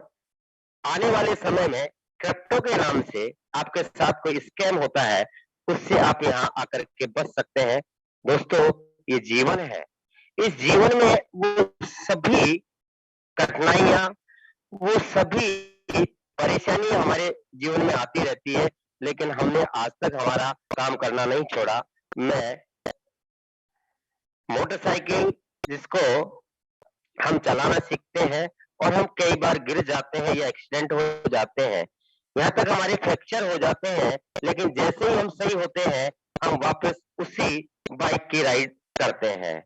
आने वाले समय में क्रिप्टो के नाम से आपके साथ कोई स्कैम होता है, उससे आप यहाँ आकर के बच सकते हैं। दोस्तों, ये जीवन है, इस जीवन में वो सभी कठिनाइयां, वो सभी परेशानी हमारे जीवन में आती रहती है, लेकिन हमने आज तक हमारा काम करना नहीं छोड़ा। मैं मोटरसाइकिल जिसको हम चलाना सीखते हैं और हम कई बार गिर जाते हैं या एक्सीडेंट हो जाते हैं, यहाँ तक हमारे फ्रैक्चर हो जाते हैं, लेकिन जैसे ही हम सही होते हैं हम वापस उसी बाइक की राइड करते हैं।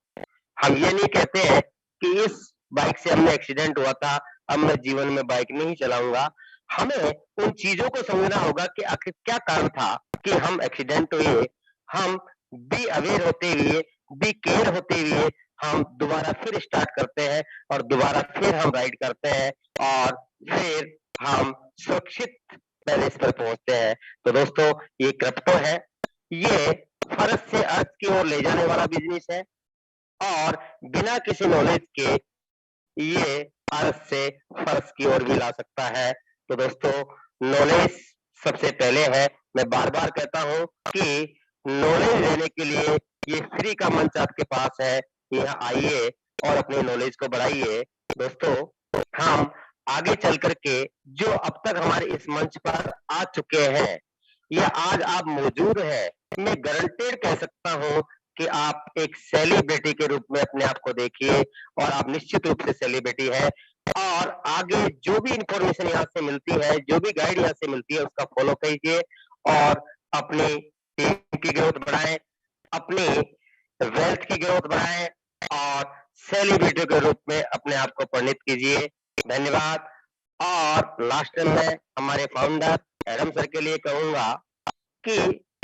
हम ये नहीं कहते हैं कि इस बाइक से हमने एक्सीडेंट हुआ था, अब मैं जीवन में बाइक नहीं चलाऊंगा। हमें उन चीजों को समझना होगा कि आखिर क्या कारण था कि हम एक्सीडेंट हुए। हम बी अवेयर होते हुए, बी केयर होते हुए हम दोबारा फिर स्टार्ट करते हैं और दोबारा फिर हम राइड करते हैं और फिर हम सुरक्षित पैलेस पर पहुंचते हैं। तो दोस्तों, ये क्रिप्टो है, ये फर्श से अर्थ की ओर ले जाने वाला बिजनेस है और बिना किसी नॉलेज के ये अर्थ से फर्श की ओर भी ला सकता है। तो दोस्तों, नॉलेज सबसे पहले है। मैं बार बार कहता हूँ कि नॉलेज लेने के लिए ये फ्री का मंच आपके पास है, यहाँ आइए और अपनी नॉलेज को बढ़ाइए। दोस्तों, हम आगे चल करके जो अब तक हमारे इस मंच पर आ चुके हैं या आज आप मौजूद हैं, मैं गारंटेड कह सकता हूँ कि आप एक सेलिब्रिटी के रूप में अपने आप को देखिए और आप निश्चित रूप से सेलिब्रिटी है। और आगे जो भी इंफॉर्मेशन यहाँ से मिलती है, जो भी गाइड यहाँ से मिलती है, उसका फॉलो कीजिए और अपनी टीम की ग्रोथ बढ़ाएं, अपनी वेल्थ की ग्रोथ बढ़ाएं और सेलिब्रिटी के रूप में अपने आप को परिणित कीजिए। धन्यवाद। और लास्ट में मैं हमारे फाउंडर एडम सर के लिए कहूंगा कि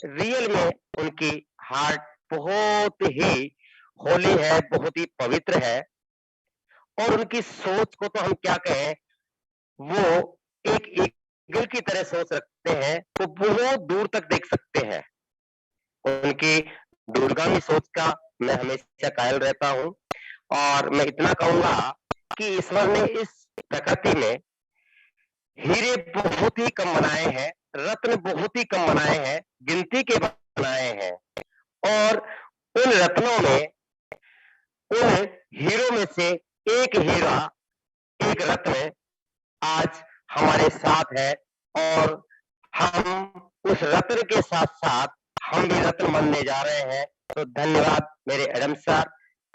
रियल में उनकी हार्ट बहुत ही होली है, बहुत ही पवित्र है और उनकी सोच को तो हम क्या कहें, वो एक ईगल की तरह सोच रखते हैं, वो बहुत दूर तक देख सकते हैं। उनकी दूरगामी सोच का मैं हमेशा कायल रहता हूँ और मैं इतना कहूंगा कि ईश्वर ने इस प्रकृति में हीरे बहुत ही कम बनाए हैं, रत्न बहुत ही कम बनाए हैं, गिनती के बनाए हैं और उन रत्नों में, उन हीरो में से एक हीरा, एक रत्न आज हमारे साथ है और हम उस रत्न के साथ साथ हम भी रत्न बनने जा रहे हैं। तो धन्यवाद मेरे एडम सर,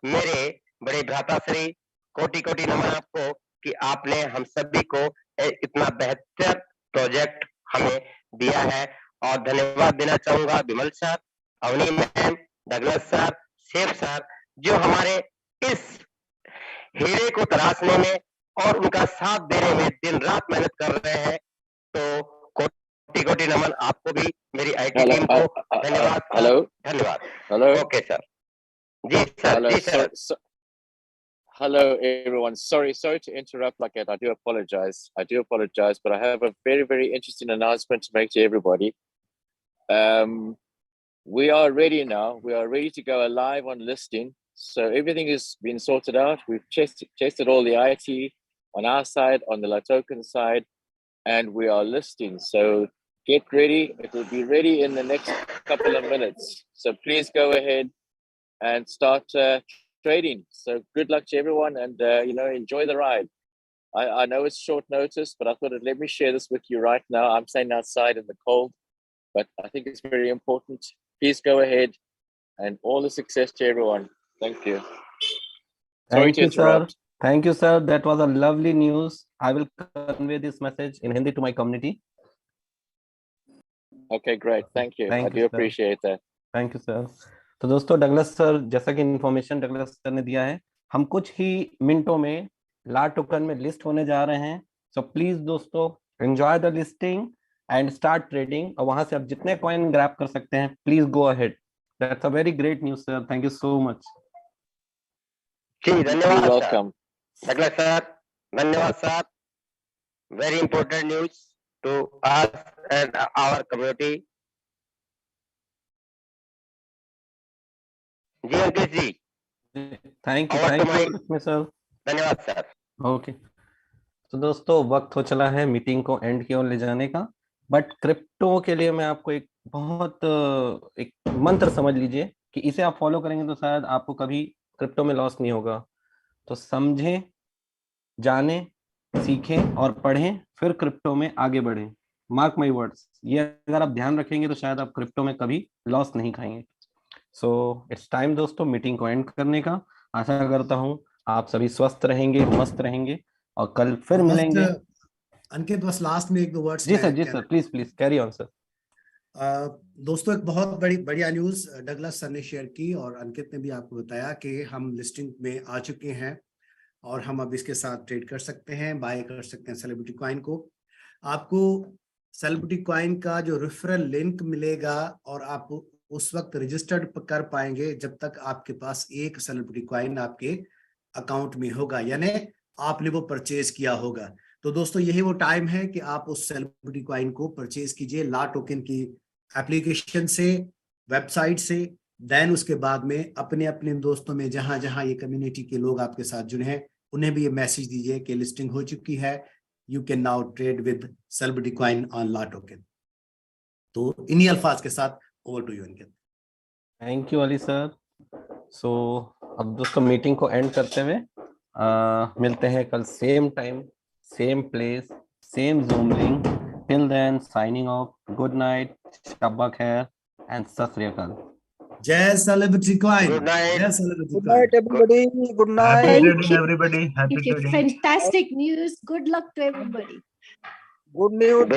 मेरे बड़े भ्राताश्री, कोटि कोटि नमन आपको कि आपने हम सभी को इतना बेहतर प्रोजेक्ट हमें दिया है। और धन्यवाद देना चाहूंगा Vimal sir, Avani ma'am, Douglas sir, chef sir, जो हमारे इस हीरे को तराशने में और उनका साथ देने में दिन रात मेहनत कर रहे हैं। तो कोटि कोटि नमन आपको भी, मेरी आईटी टीम को धन्यवाद। हेलो धन्यवाद। Hello okay sir. जी सर, जी sir. Hello everyone. Sorry to interrupt like that. I do apologize, but I have a very interesting announcement to make to everybody. We are ready now. We are ready to go live on listing. So everything has been sorted out. We've tested all the IT on our side, on the LaToken side, and we are listing. So get ready. It will be ready in the next couple of minutes. So please go ahead and start trading. So good luck to everyone, and enjoy the ride. I know it's short notice, but I thought let me share this with you right now. I'm staying outside in the cold, but I think it's very important. Please go ahead, and all the success to everyone. Thank you. Sorry to interrupt. Sir. Thank you, sir. That was a lovely news. I will convey this message in Hindi to my community. Okay, great. Thank you. I do appreciate that. Thank you, sir. तो दोस्तों, Douglas sir, जैसा कि information Douglas sir ने दिया है, हम कुछ ही मिनटों में ला टोकन में लिस्ट होने जा रहे हैं। सो प्लीज दोस्तों, enjoy the listing and start trading, और वहां से आप जितने कॉइन ग्रैब कर सकते हैं, please go ahead. That's a very great news sir, thank you so much. जी धन्यवाद वेलकम डगलस सर, धन्यवाद sir. Very important news to us and our community. जी Ankit ji, thank you sir, धन्यवाद सर। ओके, तो दोस्तों वक्त हो चला है मीटिंग को एंड की ओर ले जाने का, बट क्रिप्टो के लिए मैं आपको एक मंत्र समझ लीजिए कि इसे आप फॉलो करेंगे तो शायद आपको कभी क्रिप्टो में लॉस नहीं होगा। तो समझें, जाने, सीखें और पढ़ें, फिर क्रिप्टो में आगे बढ़ें। मार्क माई वर्ड्स, ये अगर आप ध्यान रखेंगे तो शायद आप क्रिप्टो में कभी लॉस नहीं खाएंगे। सो इट्स टाइम दोस्तों मीटिंग को एंड करने का। आशा करता हूँ आप सभी स्वस्थ रहेंगे, मस्त रहेंगे और कल फिर मिलेंगे। अंकित बस लास्ट में एक दो वर्ड्स जी sir, please carry on sir. दोस्तों एक बहुत बढ़िया न्यूज डगलस सर ने शेयर की और अंकित ने भी आपको बताया कि हम लिस्टिंग में आ चुके हैं और हम अब इसके साथ ट्रेड कर सकते हैं, बाय कर सकते हैं सेलिब्रिटी कॉइन को। आपको सेलिब्रिटी कॉइन का जो रेफरल लिंक मिलेगा और आप उस वक्त रजिस्टर्ड कर पाएंगे जब तक आपके पास एक सेलिब्रिटी कॉइन आपके अकाउंट में होगा, यानी आपने वो परचेज किया होगा। तो दोस्तों यही वो टाइम है कि आप उस सेलिब्रिटी कॉइन को परचेज कीजिए ला टोकन की एप्लीकेशन से, वेबसाइट से। देन उसके बाद में अपने अपने दोस्तों में जहां जहां ये कम्युनिटी के लोग आपके साथ जुड़े हैं उन्हें भी ये मैसेज दीजिए कि लिस्टिंग हो चुकी है, you can now trade with celebrity coin on LATOKEN. तो इन्हीं अल्फाज के साथ over to you Ankit. Thank you Ali sir. So अब दोस्तों मीटिंग को एंड करते हुए मिलते हैं कल same time, same place, same Zoom link. Till then signing off, good night, शब्बा खैर एंड सत श्री अकाल। जय सेलिब्रिटी कॉइन। Good night. जय celebrity good coin. Night everybody, good happy night. Thank trading you. Everybody, happy Okay, trading. fantastic news. Good luck to everybody. Good news.